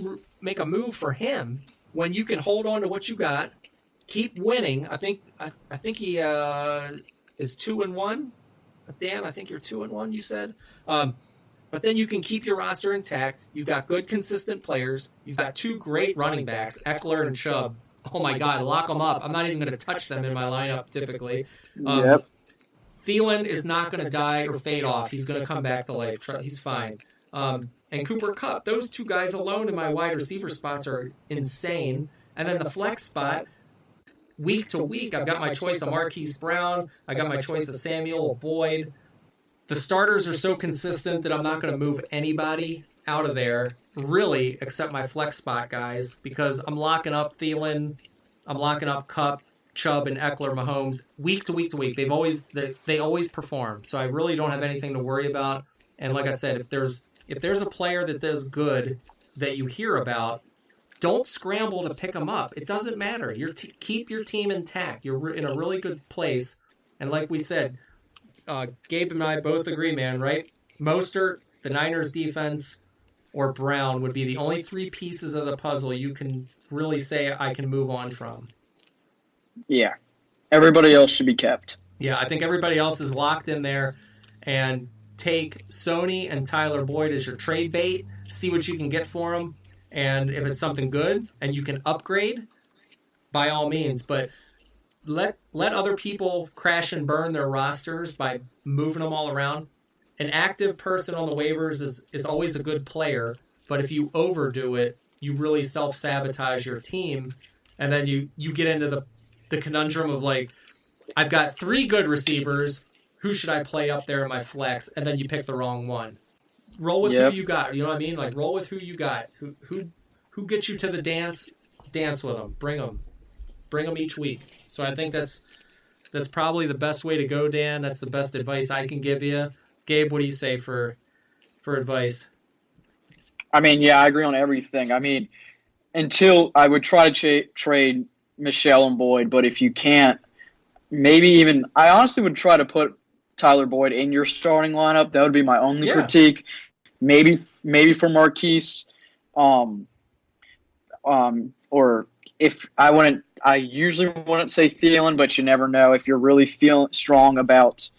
a move for him when you can hold on to what you got, keep winning. I think he is 2-1. Dan, I think you're 2-1. You said, but then you can keep your roster intact. You've got good, consistent players. You've got two great running backs, Eckler and Chubb. Oh my God, lock them up. I'm not even going to touch them in my lineup typically. Yep. Thielen is not going to die or fade off. He's going to come back to life. He's fine. And Cooper Kupp, those two guys alone in my wide receiver spots are insane. And then the flex spot, week to week, I've got my choice of Marquise Brown. I got my choice of Samuel Boyd. The starters are so consistent that I'm not going to move anybody out of there, really, except my flex spot guys, because I'm locking up Thielen, I'm locking up Kupp, Chubb, and Eckler, Mahomes, week to week to week. They always perform, so I really don't have anything to worry about. And like I said, if there's a player that does good that you hear about, don't scramble to pick them up. It doesn't matter. Keep your team intact. You're in a really good place. And like we said, Gabe and I both agree, man, right? Mostert, the Niners defense, or Brown would be the only three pieces of the puzzle you can really say I can move on from. Yeah. Everybody else should be kept. Yeah, I think everybody else is locked in there. And take Sony and Tyler Boyd as your trade bait. See what you can get for them. And if it's something good and you can upgrade, by all means. But let other people crash and burn their rosters by moving them all around. An active person on the waivers is always a good player, but if you overdo it, you really self-sabotage your team, and then you get into the conundrum of like, I've got three good receivers, who should I play up there in my flex? And then you pick the wrong one. Roll with who you got, you know what I mean? Like, roll with who you got. Who gets you to the dance with them. Bring them each week. So I think that's probably the best way to go, Dan. That's the best advice I can give you. Gabe, what do you say for advice? I mean, yeah, I agree on everything. I mean, until I would try to trade Michelle and Boyd, but if you can't, maybe even I honestly would try to put Tyler Boyd in your starting lineup. That would be my only critique. Maybe for Marquise, or if I usually wouldn't say Thielen, but you never know if you're really feeling strong about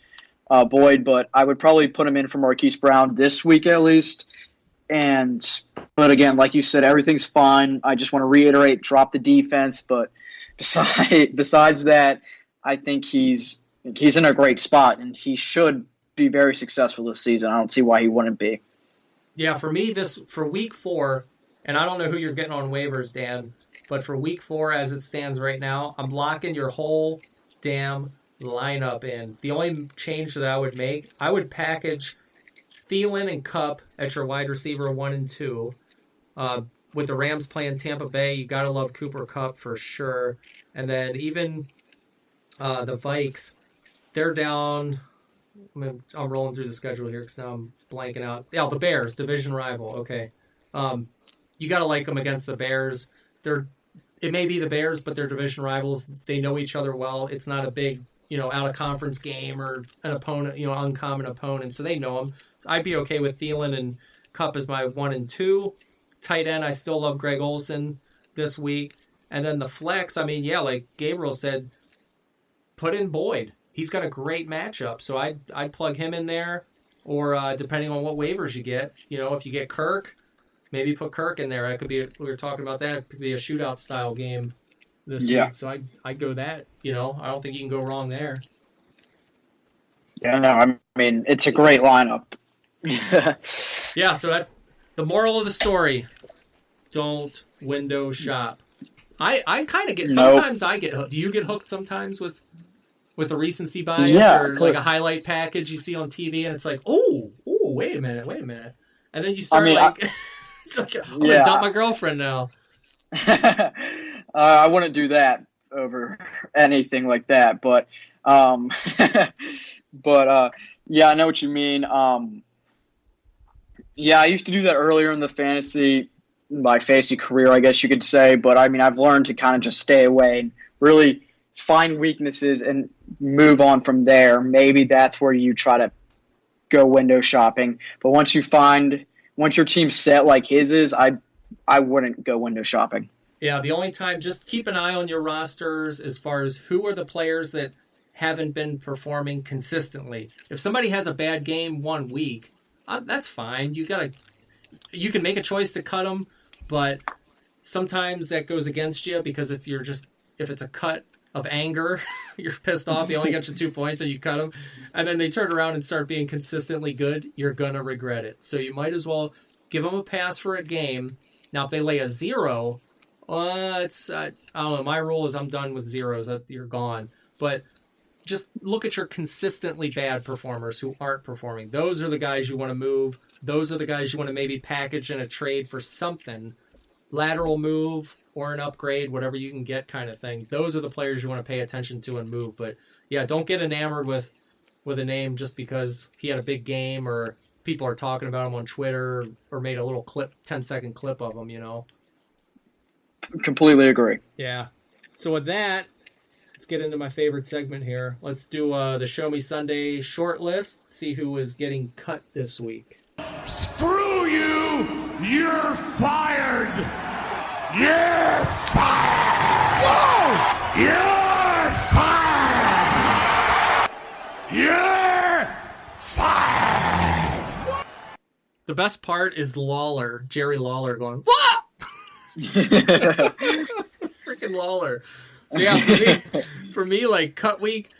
Boyd, but I would probably put him in for Marquise Brown this week at least. But again, like you said, everything's fine. I just want to reiterate, drop the defense. But besides that, I think he's in a great spot, and he should be very successful this season. I don't see why he wouldn't be. Yeah, for me, for week 4, and I don't know who you're getting on waivers, Dan, but for week 4 as it stands right now, I'm locking your whole damn lineup in. The only change that I would make, I would package Thielen and Kupp at your wide receiver 1 and 2. With the Rams playing Tampa Bay, you got to love Cooper Kupp for sure. And then even the Vikes, they're down. I'm rolling through the schedule here because now I'm blanking out. Yeah, the Bears, division rival. Okay. You got to like them against the Bears. It may be the Bears, but they're division rivals. They know each other well. It's not a big, out of conference game or an opponent, uncommon opponent. So they know them. So I'd be okay with Thielen and Kupp as my 1 and 2. Tight end, I still love Greg Olsen this week. And then the flex, I mean, yeah, like Gabriel said, put in Boyd. he's got a great matchup. So I'd plug him in there, or depending on what waivers you get, if you get Kirk, maybe put Kirk in there. That could be we were talking about that. It could be a shootout style game this week. So I'd go that. I don't think you can go wrong there. Yeah, no, I mean it's a great lineup. Yeah. So the moral of the story: don't window shop. I kind of get sometimes. I get hooked. Do you get hooked sometimes with a recency bias or like a highlight package you see on TV and it's like, oh, wait a minute, and then you start I'm gonna dump my girlfriend now. I wouldn't do that over anything like that, but yeah, I know what you mean. Yeah, I used to do that earlier in my fantasy career, I guess you could say. But I mean, I've learned to kind of just stay away and really find weaknesses and move on from there. Maybe that's where you try to go window shopping. But once your team's set like his is, I wouldn't go window shopping. Yeah, the only time, just keep an eye on your rosters as far as who are the players that haven't been performing consistently. If somebody has a bad game one week, that's fine. You can make a choice to cut them, but sometimes that goes against you because if it's a cut of anger, you're pissed off, you only got your 2 points and you cut them, and then they turn around and start being consistently good, you're going to regret it. So you might as well give them a pass for a game. Now, if they lay a 0, I don't know, my rule is I'm done with zeros, you're gone. But just look at your consistently bad performers who aren't performing. Those are the guys you want to move. Those are the guys you want to maybe package in a trade for something, lateral move or an upgrade, whatever you can get kind of thing. Those are the players you want to pay attention to and move. But yeah, don't get enamored with a name just because he had a big game or people are talking about him on Twitter or made a little 10-second clip of him, Completely agree. Yeah. So with that, let's get into my favorite segment here. Let's do the Show Me Sunday short list, see who is getting cut this week. Screw you! You're fired! You're fired! Whoa! You're fired! You're fired! The best part is Jerry Lawler going, what? Freaking Lawler. So yeah, for me, like cut week,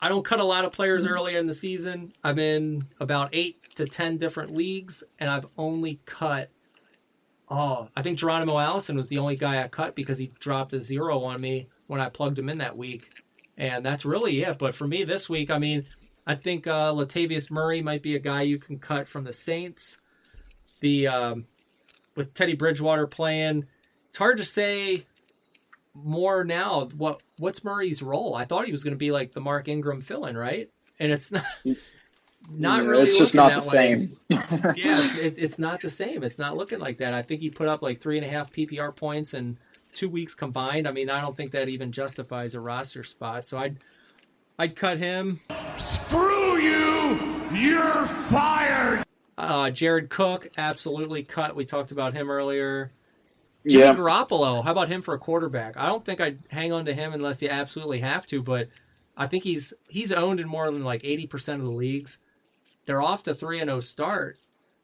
I don't cut a lot of players early in the season. I'm in about 8 to 10 different leagues, and I've only cut. I think Geronimo Allison was the only guy I cut because he dropped a 0 on me when I plugged him in that week, and that's really it. But for me this week, I mean, I think Latavius Murray might be a guy you can cut from the Saints. With Teddy Bridgewater playing, it's hard to say more now. What's Murray's role? I thought he was going to be like the Mark Ingram fill-in, right? And it's not really. It's just not the same. Yeah, it's not the same. It's not looking like that. I think he put up like 3.5 PPR points in 2 weeks combined. I mean, I don't think that even justifies a roster spot. So I'd cut him. Screw you! You're fired! Jared Cook, absolutely cut. We talked about him earlier. Jimmy Garoppolo, how about him for a quarterback? I don't think I'd hang on to him unless you absolutely have to, but I think he's owned in more than like 80% of the leagues. They're off to 3-0 start,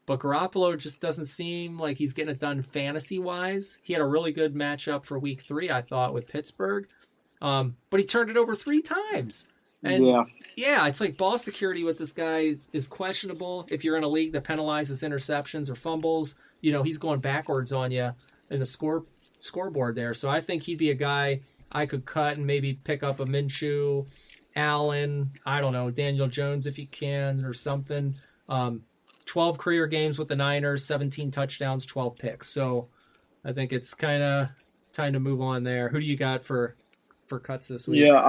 but Garoppolo just doesn't seem like he's getting it done fantasy-wise. He had a really good matchup for week 3, I thought, with Pittsburgh, but he turned it over 3 times. And yeah, it's like ball security with this guy is questionable. If you're in a league that penalizes interceptions or fumbles, he's going backwards on you in the scoreboard there. So I think he'd be a guy I could cut and maybe pick up a Minshew, Allen, I don't know, Daniel Jones if you can or something. 12 career games with the Niners, 17 touchdowns, 12 picks. So I think it's kind of time to move on there. Who do you got for cuts this week? Yeah,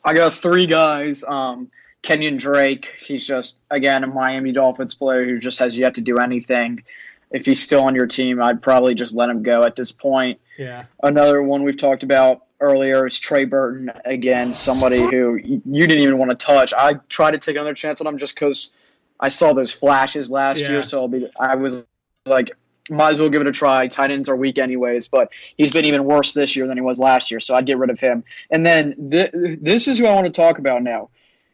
I got 3 guys. Kenyon Drake, he's just, again, a Miami Dolphins player who just has yet to do anything. If he's still on your team, I'd probably just let him go at this point. Yeah. Another one we've talked about earlier is Trey Burton. Again, somebody who you didn't even want to touch. I tried to take another chance on him just because I saw those flashes last year. So I was like, might as well give it a try. Tight ends are weak anyways, but he's been even worse this year than he was last year, so I'd get rid of him. And then this is who I want to talk about now.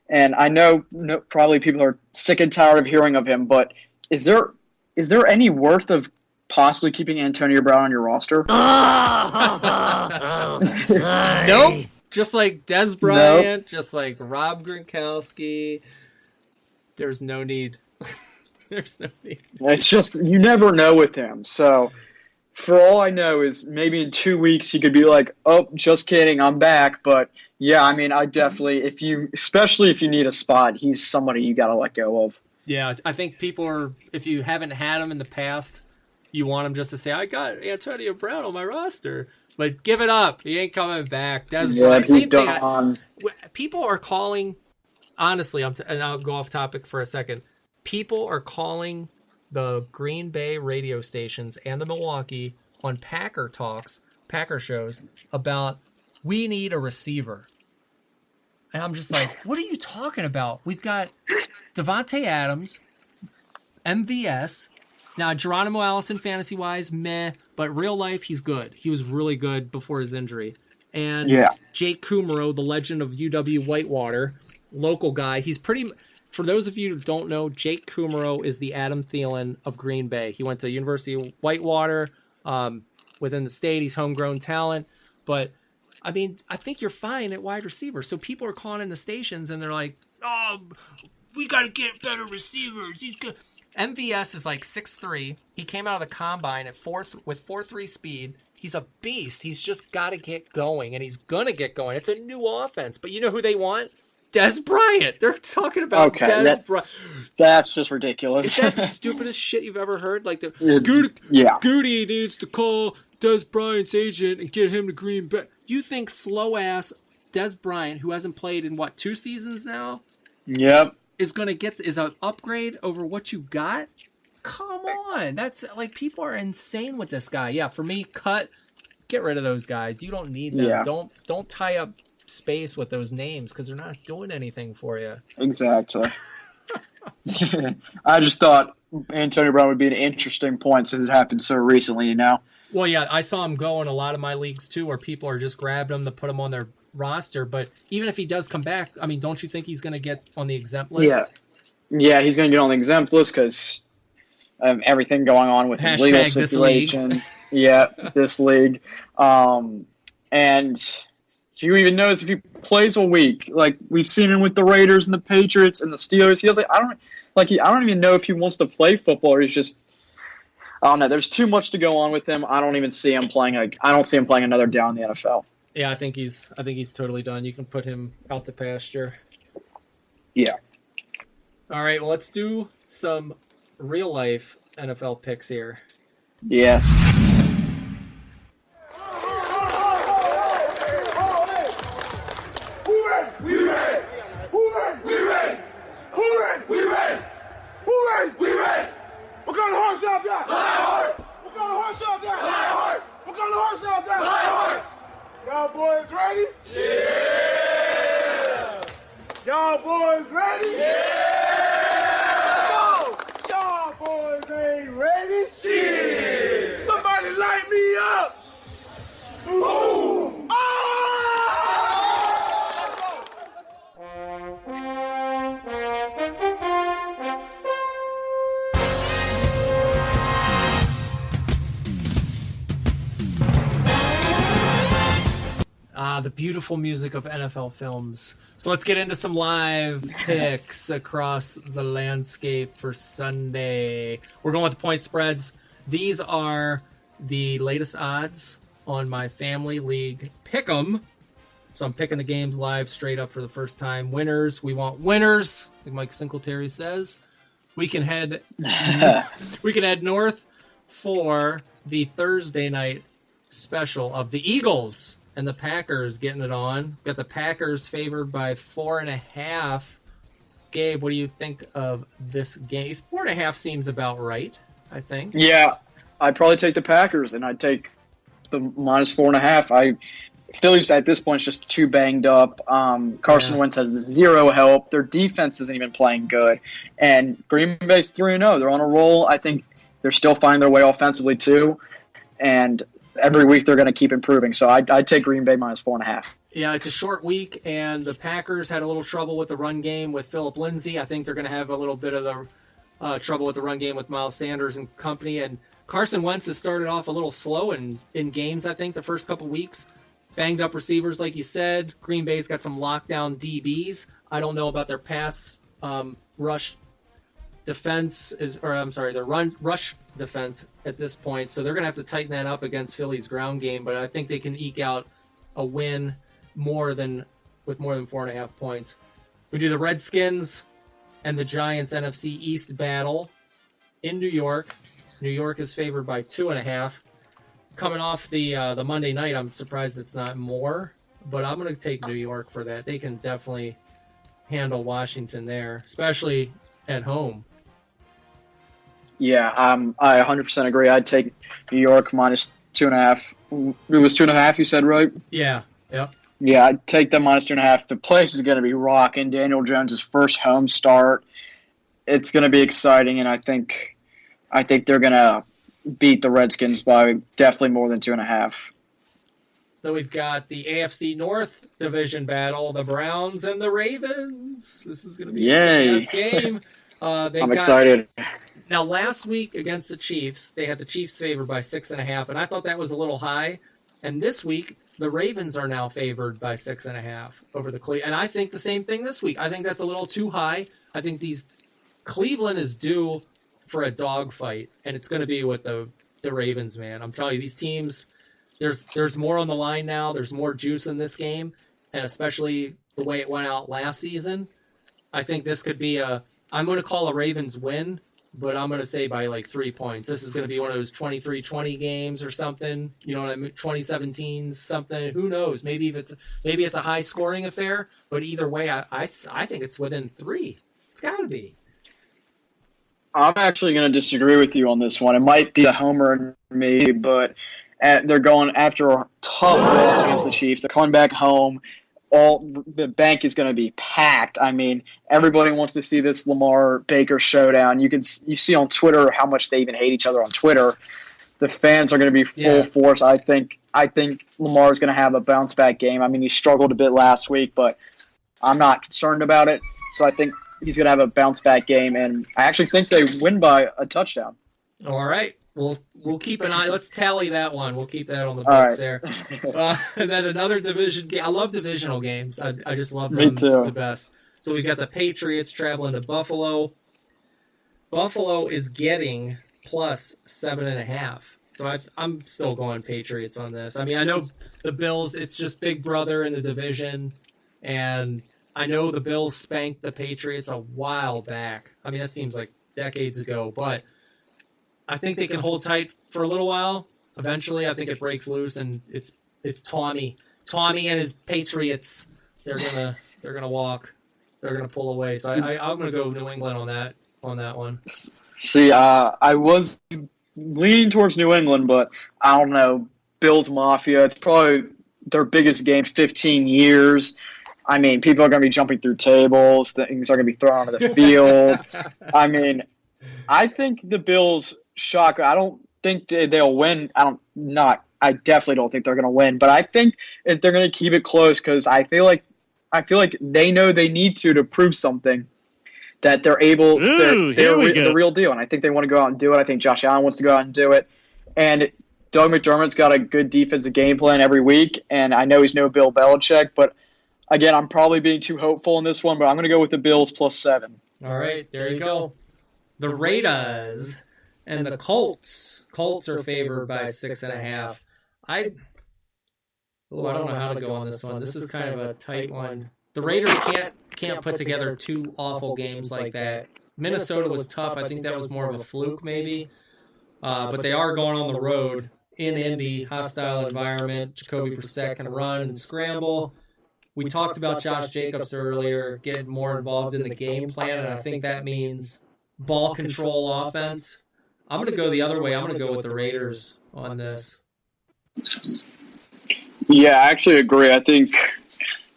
And I know probably people are sick and tired of hearing of him, but is there any worth of possibly keeping Antonio Brown on your roster? Nope. Just like Des Bryant, just like Rob Gronkowski. There's no need. There's no need. It's just, you never know with him. So, for all I know is maybe in 2 weeks he could be like, oh, just kidding, I'm back. But, yeah, I mean, I definitely, especially if you need a spot, he's somebody you got to let go of. Yeah, I think people are, if you haven't had him in the past, you want him just to say, I got Antonio Brown on my roster. But give it up. He ain't coming back. Des Bryant, he's done. People are calling, honestly, and I'll go off topic for a second. People are calling the Green Bay radio stations and the Milwaukee on Packer shows about, we need a receiver. And I'm just like, what are you talking about? We've got Devontae Adams, MVS. Now, Geronimo Allison, fantasy-wise, meh, but real life, he's good. He was really good before his injury. And Jake Kumaro, the legend of UW Whitewater, local guy, he's pretty... For those of you who don't know, Jake Kumaro is the Adam Thielen of Green Bay. He went to University of Whitewater within the state. He's homegrown talent. But, I mean, I think you're fine at wide receiver. So people are calling in the stations, and they're like, oh, we got to get better receivers. He's good. MVS is like 6'3". He came out of the combine at with 4.3 speed. He's a beast. He's just got to get going, and he's going to get going. It's a new offense. But you know who they want? Des Bryant. They're talking about Des Bryant. That's just ridiculous. Is that the stupidest shit you've ever heard? Like Goody needs to call Des Bryant's agent and get him to Green Bay. You think slow-ass Des Bryant, who hasn't played in, 2 seasons now? Yep. Is an upgrade over what you got? Come on. That's like, people are insane with this guy. Yeah, for me, get rid of those guys. You don't need them. Yeah. Don't tie up space with those names because they're not doing anything for you. Exactly. I just thought Antonio Brown would be an interesting point since it happened so recently, Well, yeah, I saw him go in a lot of my leagues too, where people are just grabbing him to put him on their roster. But even if he does come back, I mean, don't you think he's going to get on the exempt list? Yeah, he's going to get on the exempt list because of everything going on with his legal situations. This league. And you even notice if he plays a week, like we've seen him with the Raiders and the Patriots and the Steelers, he was like, I don't even know if he wants to play football or he's just, I don't know. There's too much to go on with him. I don't even see him playing. I don't see him playing another down in the NFL. Yeah, I think he's totally done. You can put him out to pasture. Yeah. All right. Well, let's do some real life NFL picks here. Yes. What kind of horse y'all got? Lion horse. What kind of horse y'all got? Lion horse. What kind of horse y'all got? Lion horse. Y'all boys ready? Yeah. Y'all boys ready? Yeah. Y'all boys ain't ready? Yeah. Somebody light me up. Boom. The beautiful music of NFL films. So let's get into some live picks across the landscape for Sunday. We're going with the point spreads. These are the latest odds on my family league pick'em. So I'm picking the games live straight up for the first time. Winners. We want winners, like Mike Singletary says. We can head north for the Thursday night special of the Eagles and the Packers getting it on. Got the Packers favored by 4.5. Gabe, what do you think of this game? 4.5 seems about right, I think. Yeah, I'd probably take the Packers, and I'd take the minus 4.5. Phillies at this point is just too banged up. Carson Wentz has zero help. Their defense isn't even playing good. And Green Bay's 3-0. They're on a roll. I think they're still finding their way offensively, too. And every week they're going to keep improving. So I'd take Green Bay minus 4.5. Yeah, it's a short week, and the Packers had a little trouble with the run game with Phillip Lindsay. I think they're going to have a little bit of the trouble with the run game with Miles Sanders and company. And Carson Wentz has started off a little slow in games, I think, the first couple weeks. Banged up receivers, like you said. Green Bay's got some lockdown DBs. I don't know about their pass rush defense, their rush defense at this point. So they're going to have to tighten that up against Philly's ground game. But I think they can eke out a win with more than 4.5 points. We do the Redskins and the Giants NFC East battle in New York. New York is favored by 2.5. Coming off the Monday night, I'm surprised it's not more, but I'm going to take New York for that. They can definitely handle Washington there, especially at home. Yeah, I 100% agree. I'd take New York minus 2.5. It was 2.5, you said, right? Yeah. Yep. Yeah, I'd take them minus 2.5. The place is going to be rocking. Daniel Jones' first home start. It's going to be exciting, and I think they're going to beat the Redskins by definitely more than 2.5. Then we've got the AFC North division battle, the Browns and the Ravens. This is going to be a best game. I'm excited. Now, last week against the Chiefs, they had the Chiefs favored by 6.5, and I thought that was a little high. And this week, the Ravens are now favored by 6.5 over the Cleveland. And I think the same thing this week. I think that's a little too high. I think Cleveland is due for a dogfight, and it's going to be with the Ravens, man. I'm telling you, these teams, there's more on the line now. There's more juice in this game, and especially the way it went out last season. I think this could be I'm going to call a Ravens win, but I'm going to say by like 3 points. This is going to be one of those 23-20 games or something. You know what I mean? 2017 something. Who knows? Maybe it's a high scoring affair. But either way, I think it's within 3. It's got to be. I'm actually going to disagree with you on this one. It might be a homer in me, but they're going after a tough loss against the Chiefs. They're coming back home. The bank is going to be packed. I mean, everybody wants to see this Lamar Baker showdown. You see on Twitter how much they even hate each other on Twitter. The fans are going to be full force. I think Lamar is going to have a bounce back game. I mean, he struggled a bit last week, but I'm not concerned about it. So I think he's going to have a bounce back game, and I actually think they win by a touchdown. All right. We'll keep an eye. Let's tally that one. We'll keep that on the books there. And then another division game. I love divisional games. I just love them the best. So we've got the Patriots traveling to Buffalo. Buffalo is getting plus 7.5. So I'm still going Patriots on this. I mean, I know the Bills, it's just big brother in the division. And I know the Bills spanked the Patriots a while back. I mean, that seems like decades ago. But I think they can hold tight for a little while. Eventually, I think it breaks loose, and it's Tommy and his Patriots. They're gonna walk. They're gonna pull away. So I'm gonna go New England on that one. See, I was leaning towards New England, but I don't know. Bills Mafia. It's probably their biggest game, 15 years. I mean, people are gonna be jumping through tables. Things are gonna be thrown onto the field. I mean, I think the Bills. Shocker. I don't think they'll win. I definitely don't think they're going to win, but I think if they're going to keep it close because I feel like they know they need to prove something that they're able. They're the real deal, and I think they want to go out and do it. I think Josh Allen wants to go out and do it, and Doug McDermott's got a good defensive game plan every week, and I know he's no Bill Belichick, but again, I'm probably being too hopeful in this one, but I'm going to go with the Bills plus 7. All right, there you go. The Raiders. And the Colts are favored by 6.5. I don't know how to go on this one. This is kind of a tight one. The Raiders can't put together 2 awful games like that. Minnesota was tough. I think that was more of a fluke maybe. But they are going on the road in Indy, hostile environment. Jacoby Brissett can run and scramble. We talked about Josh Jacobs earlier, getting more involved in the game plan, and I think that means ball control offense. I'm going to go the other way. I'm going to go with the Raiders on this. Yeah, I actually agree. I think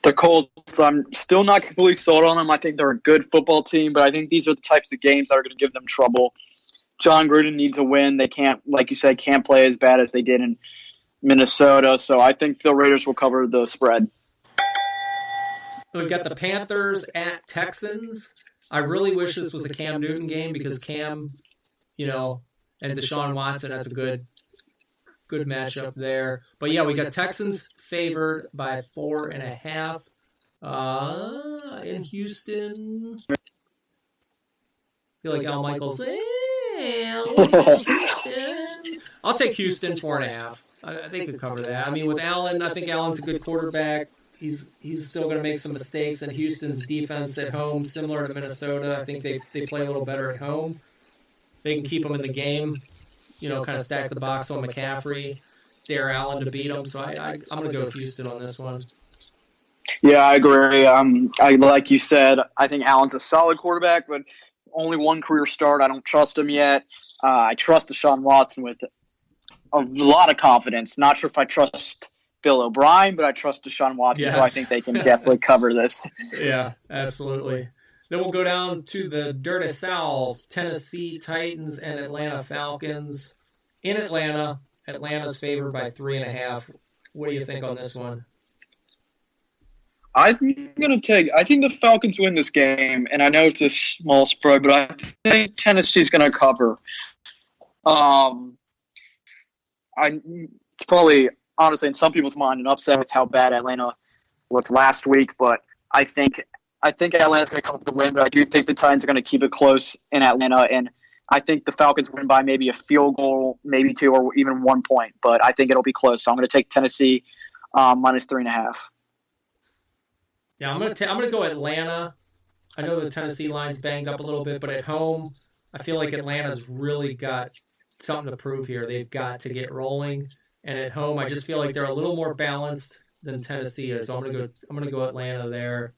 the Colts, I'm still not completely sold on them. I think they're a good football team, but I think these are the types of games that are going to give them trouble. John Gruden needs a win. They can't, like you said, play as bad as they did in Minnesota. So I think the Raiders will cover the spread. We got the Panthers at Texans. I really wish this was a Cam Newton game because Cam, and Deshaun Watson, that's a good matchup there. But yeah, we got Texans favored by 4.5 in Houston. I feel like Al Michaels. Houston. I'll take Houston 4.5. I think we cover that. I mean, with Allen, I think Allen's a good quarterback. He's still going to make some mistakes, and Houston's defense at home, similar to Minnesota, I think they play a little better at home. They can keep them in the game, kind of stack the box on McCaffrey, dare Allen to beat them. So I'm going to go with Houston on this one. Yeah, I agree. Like you said, I think Allen's a solid quarterback, but only one career start. I don't trust him yet. I trust Deshaun Watson with a lot of confidence. Not sure if I trust Bill O'Brien, but I trust Deshaun Watson, yes. So I think they can definitely cover this. Yeah, absolutely. Then we'll go down to the Dirty South, Tennessee Titans and Atlanta Falcons. In Atlanta, Atlanta's favored by 3.5. What do you think on this one? I think the Falcons win this game, and I know it's a small spread, but I think Tennessee's going to cover. It's probably, honestly, in some people's mind, an upset with how bad Atlanta looked last week, but I think Atlanta's going to come with the win, but I do think the Titans are going to keep it close in Atlanta, and I think the Falcons win by maybe a field goal, maybe 2, or even 1 point, but I think it'll be close. So I'm going to take Tennessee minus 3.5. Yeah, I'm gonna go Atlanta. I know the Tennessee line's banged up a little bit, but at home, I feel like Atlanta's really got something to prove here. They've got to get rolling, and at home, I just feel like they're a little more balanced than Tennessee is. So I'm gonna go Atlanta there.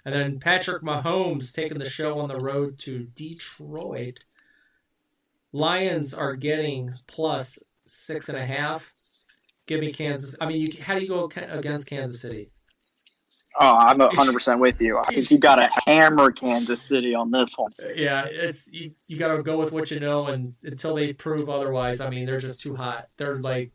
And then Patrick Mahomes taking the show on the road to Detroit. Lions are getting plus 6.5. Give me Kansas. I mean, how do you go against Kansas City? Oh, I'm 100% with you. I think you got to hammer Kansas City on this one. Yeah, it's you got to go with what you know, and until they prove otherwise, I mean, they're just too hot. They're like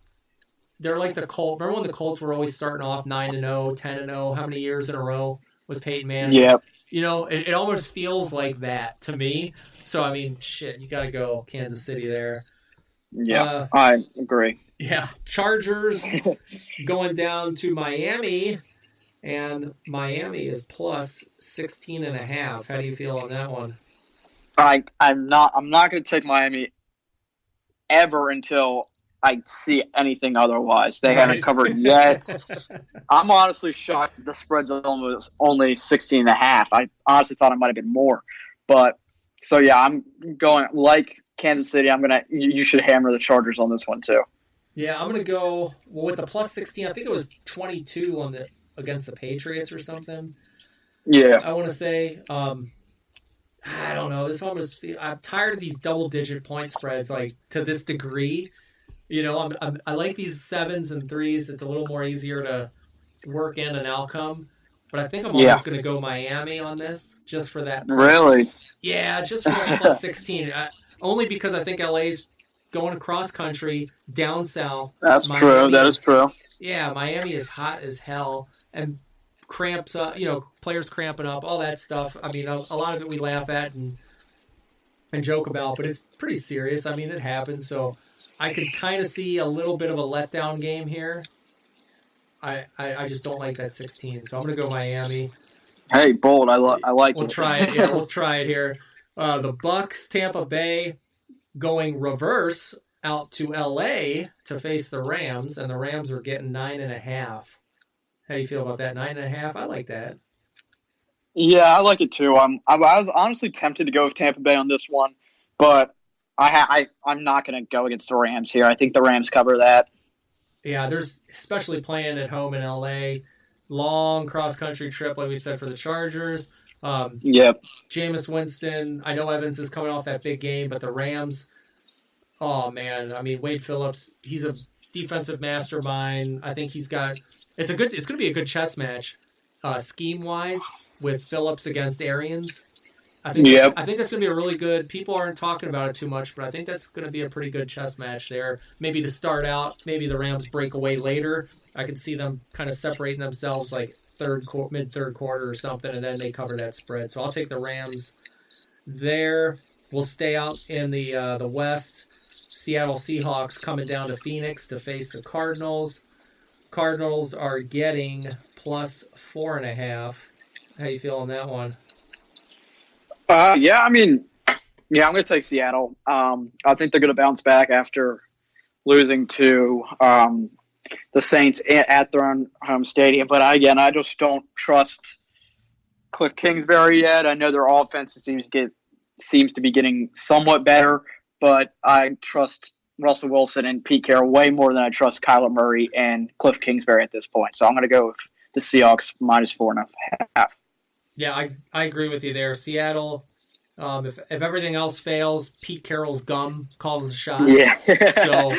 the Colts. Remember when the Colts were always starting off 9-0, 10-0, how many years in a row with Peyton Manning? Yep. It almost feels like that to me. So I mean, shit, you got to go Kansas City there. Yeah, I agree. Yeah, Chargers going down to Miami. And Miami is plus 16.5. How do you feel on that one? I'm not going to take Miami ever until I see anything otherwise. They haven't covered yet. I'm honestly shocked that the spread's almost only 16.5. I honestly thought it might have been more. But so yeah, I'm going like Kansas City. You should hammer the Chargers on this one too. Yeah, I'm going to go with the plus 16. I think it was 22 against the Patriots or something. Yeah. I want to say, I don't know. I'm tired of these double-digit point spreads, like, to this degree. I like these 7s and 3s. It's a little more easier to work in an outcome. But I think I'm almost going to go Miami on this, just for that. Really? Yeah, just for that plus 16. Only because I think LA's going across country, down south. That's true. That is true. Yeah, Miami is hot as hell, and cramps up, players cramping up, all that stuff. I mean, a lot of it we laugh at and joke about, but it's pretty serious. I mean, it happens, so I could kind of see a little bit of a letdown game here. I just don't like that 16, so I'm going to go Miami. Hey, bold. I like We'll it. try it. Yeah, we'll try it here. The Bucks, Tampa Bay, going reverse out to LA to face the Rams, and the Rams are getting 9.5. How do you feel about that? 9.5? I like that. Yeah, I like it too. I was honestly tempted to go with Tampa Bay on this one, but I'm not going to go against the Rams here. I think the Rams cover that. Yeah, there's especially playing at home in LA. Long cross-country trip, like we said, for the Chargers. Yep. Jameis Winston, I know Evans is coming off that big game, but the Rams, oh man, I mean, Wade Phillips, he's a defensive mastermind. I think it's going to be a good chess match, scheme-wise, with Phillips against Arians. I think that's going to be a really good, people aren't talking about it too much, but I think that's going to be a pretty good chess match there. Maybe to start out, maybe the Rams break away later. I could see them kind of separating themselves like mid third quarter or something, and then they cover that spread. So I'll take the Rams there. We'll stay out in the West. Seattle Seahawks coming down to Phoenix to face the Cardinals. Cardinals are getting plus 4.5. How you feel on that one? Yeah, I'm going to take Seattle. I think they're going to bounce back after losing to the Saints at their own home stadium. But again, I just don't trust Cliff Kingsbury yet. I know their offense seems to be getting somewhat better, but I trust Russell Wilson and Pete Carroll way more than I trust Kyler Murray and Cliff Kingsbury at this point. So I'm going to go with the Seahawks minus 4.5. Yeah, I agree with you there. Seattle, if everything else fails, Pete Carroll's gum calls the shots. Yeah. So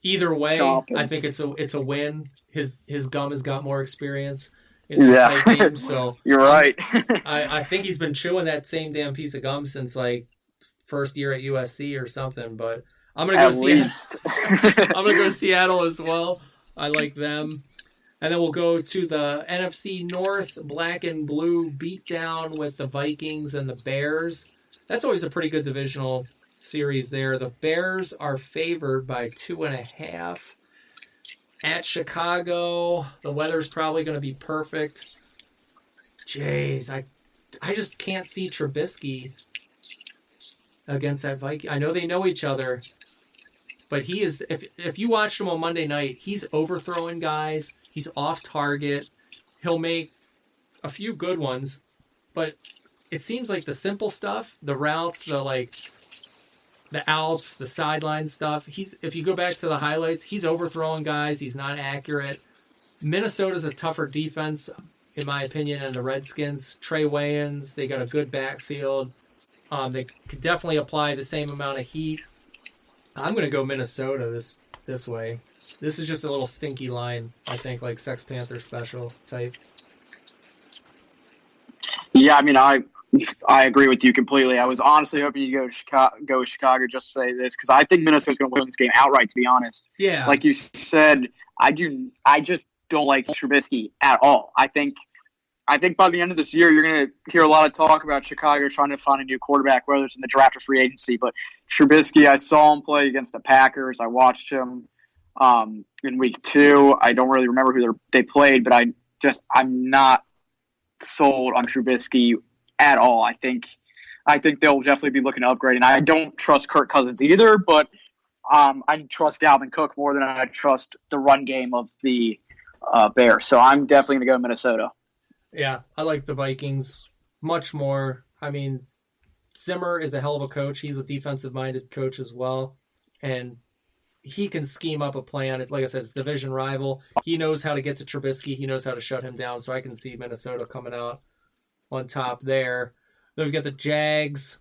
either way, Shopping. I think it's a win. His gum has got more experience in this tight game. So you're right. I think he's been chewing that same damn piece of gum since like first year at USC or something. But I'm gonna go I'm gonna go Seattle as well. I like them. And then we'll go to the NFC North, black and blue beatdown with the Vikings and the Bears. That's always a pretty good divisional series there. The Bears are favored by 2.5. At Chicago, the weather's probably going to be perfect. Jeez, I just can't see Trubisky against that Viking. I know they know each other, but he is. If you watched him on Monday night, he's overthrowing guys. He's off target. He'll make a few good ones, but it seems like the simple stuff, the routes, the outs, the sideline stuff. If you go back to the highlights, he's overthrowing guys. He's not accurate. Minnesota's a tougher defense, in my opinion, than the Redskins. Trey Wayans, they got a good backfield. They could definitely apply the same amount of heat. I'm going to go Minnesota this way. This is just a little stinky line, I think, like Sex Panther special type. Yeah, I mean, I agree with you completely. I was honestly hoping you go Chicago just to say this because I think Minnesota's going to win this game outright. To be honest, yeah, like you said, I just don't like Trubisky at all. I think by the end of this year, you're going to hear a lot of talk about Chicago trying to find a new quarterback, whether it's in the draft or free agency. But Trubisky, I saw him play against the Packers. I watched him in week 2. I don't really remember who they played, but I'm not sold on Trubisky at all. I think they'll definitely be looking to upgrade, and I don't trust Kirk Cousins either, but I trust Dalvin Cook more than I trust the run game of the Bears. So I'm definitely going to go Minnesota. Yeah, I like the Vikings much more. I mean, Zimmer is a hell of a coach. He's a defensive-minded coach as well, and he can scheme up a plan. Like I said, it's a division rival. He knows how to get to Trubisky. He knows how to shut him down, so I can see Minnesota coming out on top there. Then we've got the Jags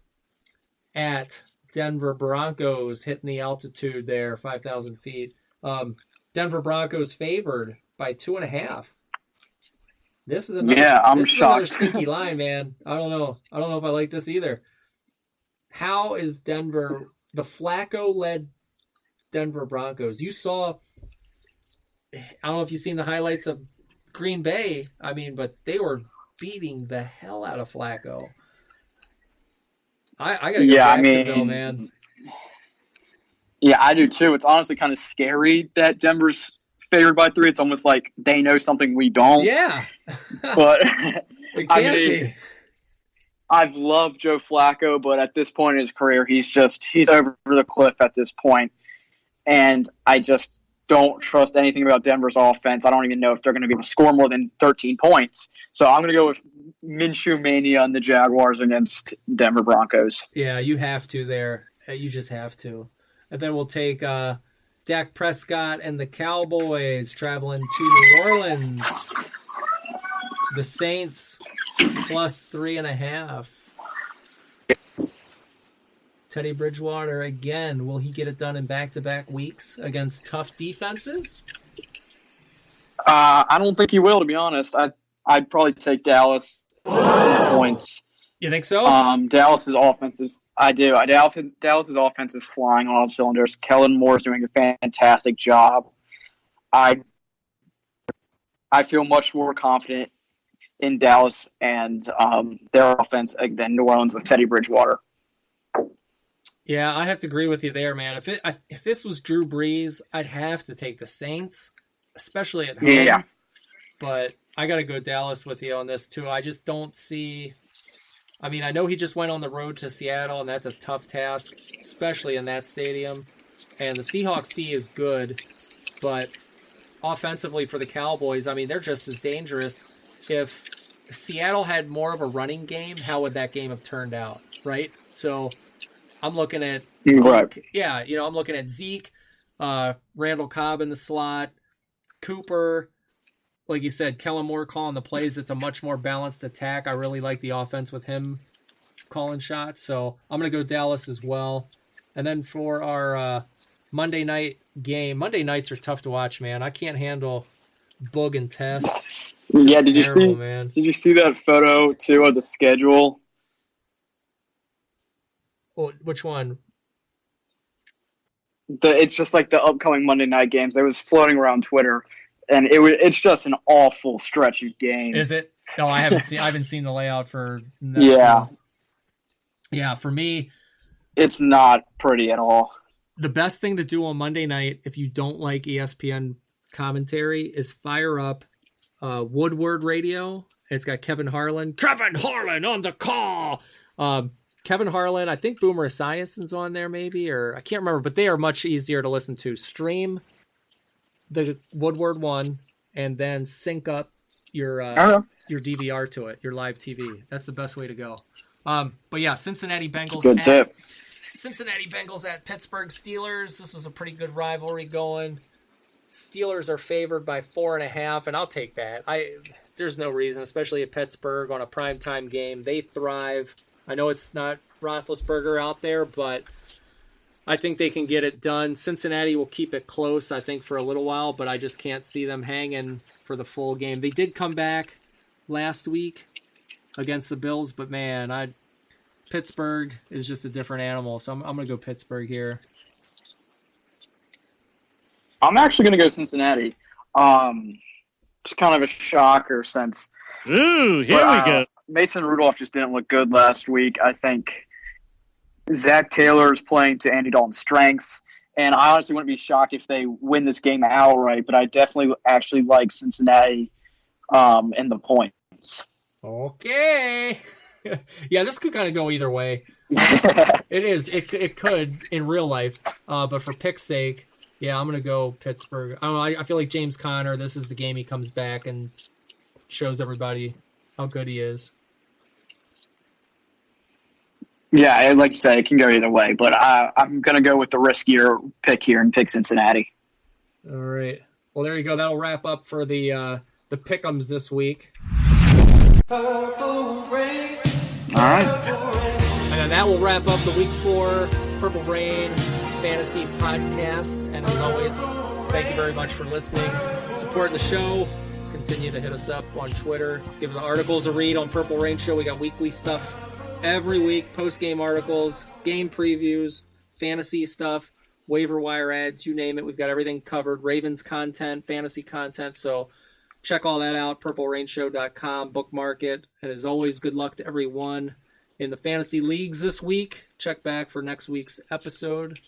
at Denver Broncos hitting the altitude there, 5,000 feet. Denver Broncos favored by 2.5. This is another sneaky line, man. I don't know if I like this either. How is Denver, the Flacco-led Denver Broncos? You saw, I don't know if you've seen the highlights of Green Bay. I mean, but they were beating the hell out of Flacco. I gotta go Jacksonville, man. Yeah, I do too. It's honestly kind of scary that Denver's favored by 3. It's almost like they know something we don't. Yeah. But it can't be. I've loved Joe Flacco, but at this point in his career, he's over the cliff at this point. And I just don't trust anything about Denver's offense. I don't even know if they're going to be able to score more than 13 points. So I'm going to go with Minshew Mania and the Jaguars against Denver Broncos. Yeah, you have to there. You just have to. And then we'll take Dak Prescott and the Cowboys traveling to New Orleans. The Saints plus 3.5. Teddy Bridgewater again. Will he get it done in back-to-back weeks against tough defenses? I don't think he will, to be honest. I'd probably take Dallas points. You think so? Dallas's offense is. I do. Dallas's offense is flying on all cylinders. Kellen Moore is doing a fantastic job. I feel much more confident in Dallas and their offense than New Orleans with Teddy Bridgewater. Yeah, I have to agree with you there, man. If this was Drew Brees, I'd have to take the Saints, especially at home. Yeah. But I got to go Dallas with you on this, too. I just don't see... I mean, I know he just went on the road to Seattle, and that's a tough task, especially in that stadium. And the Seahawks D is good, but offensively for the Cowboys, I mean, they're just as dangerous. If Seattle had more of a running game, how would that game have turned out, right? So... I'm looking at Zeke. Right. Yeah, I'm looking at Zeke, Randall Cobb in the slot, Cooper, like you said, Kellen Moore calling the plays. It's a much more balanced attack. I really like the offense with him calling shots. So I'm going to go Dallas as well. And then for our Monday night game, Monday nights are tough to watch, man. I can't handle Boog and Tess. Yeah, did Man. Did you see that photo too of the schedule? Oh, which one? It's just like the upcoming Monday night games. It was floating around Twitter, and it's just an awful stretch of games. Is it? No, I haven't seen the layout for. Yeah. Yeah, for me, it's not pretty at all. The best thing to do on Monday night, if you don't like ESPN commentary, is fire up Woodward Radio. It's got Kevin Harlan on the call. Kevin Harlan, I think Boomer Esiason's on there maybe, or I can't remember, but they are much easier to listen to. Stream the Woodward one and then sync up your DVR to it, your live TV. That's the best way to go. But yeah, Cincinnati Bengals. Good tip. Cincinnati Bengals at Pittsburgh Steelers. This is a pretty good rivalry going. Steelers are favored by 4.5, and I'll take that. There's no reason, especially at Pittsburgh on a primetime game. They thrive. I know it's not Roethlisberger out there, but I think they can get it done. Cincinnati will keep it close, I think, for a little while, but I just can't see them hanging for the full game. They did come back last week against the Bills, but man, Pittsburgh is just a different animal, so I'm going to go Pittsburgh here. I'm actually going to go Cincinnati. Just kind of a shocker since... Ooh, here we go. Mason Rudolph just didn't look good last week. I think Zach Taylor is playing to Andy Dalton's strengths, and I honestly wouldn't be shocked if they win this game outright, but I definitely actually like Cincinnati in the points. Okay. Yeah, this could kind of go either way. It is. It could in real life, but for pick's sake, yeah, I'm going to go Pittsburgh. I don't know. I feel like James Conner, this is the game he comes back and shows everybody how good he is. Yeah, like you said, it can go either way, but I'm going to go with the riskier pick here and pick Cincinnati. All right. Well, there you go. That'll wrap up for the pick'ems this week. All right. And then that will wrap up the Week 4 Purple Rain Fantasy Podcast. And as always, thank you very much for listening, supporting the show. Continue to hit us up on Twitter. Give the articles a read on Purple Rain Show. We got weekly stuff every week, post-game articles, game previews, fantasy stuff, waiver wire ads, you name it. We've got everything covered. Ravens content, fantasy content. So check all that out, purplerainshow.com, bookmark it. And as always, good luck to everyone in the fantasy leagues this week. Check back for next week's episode.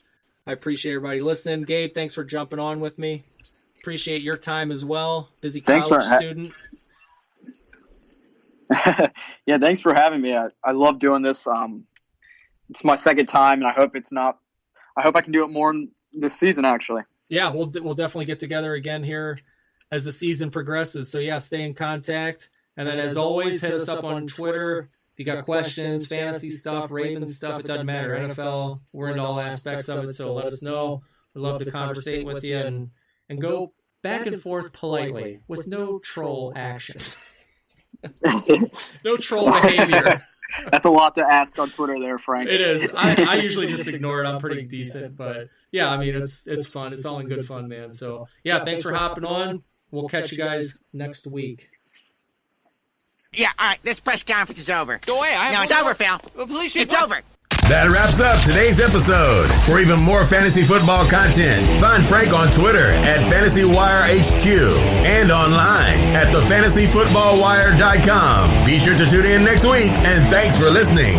I appreciate everybody listening. Gabe, thanks for jumping on with me. Appreciate your time as well. Busy college student. Yeah, thanks for having me. I love doing this. It's my second time, and I hope I can do it more this season, actually. Yeah, we'll definitely get together again here as the season progresses. So, yeah, stay in contact. And then, as always, hit us up on Twitter. If you got questions, fantasy stuff, Ravens stuff, it doesn't matter. NFL, we're into all aspects of it, so let us know. We'd love to conversate with you and go back and forth politely with no troll action. No troll behavior. That's a lot to ask on Twitter there, Frank. It is. I usually just ignore it. I'm pretty decent. But, yeah, I mean, it's fun. It's all in good fun, man. So, yeah, thanks for hopping on. We'll catch you guys next week. Yeah, all right, this press conference is over. Go away. No, it's over, pal. Well, please, It's over. That wraps up today's episode. For even more fantasy football content, find Frank on Twitter at FantasyWireHQ and online at thefantasyfootballwire.com. Be sure to tune in next week, and thanks for listening.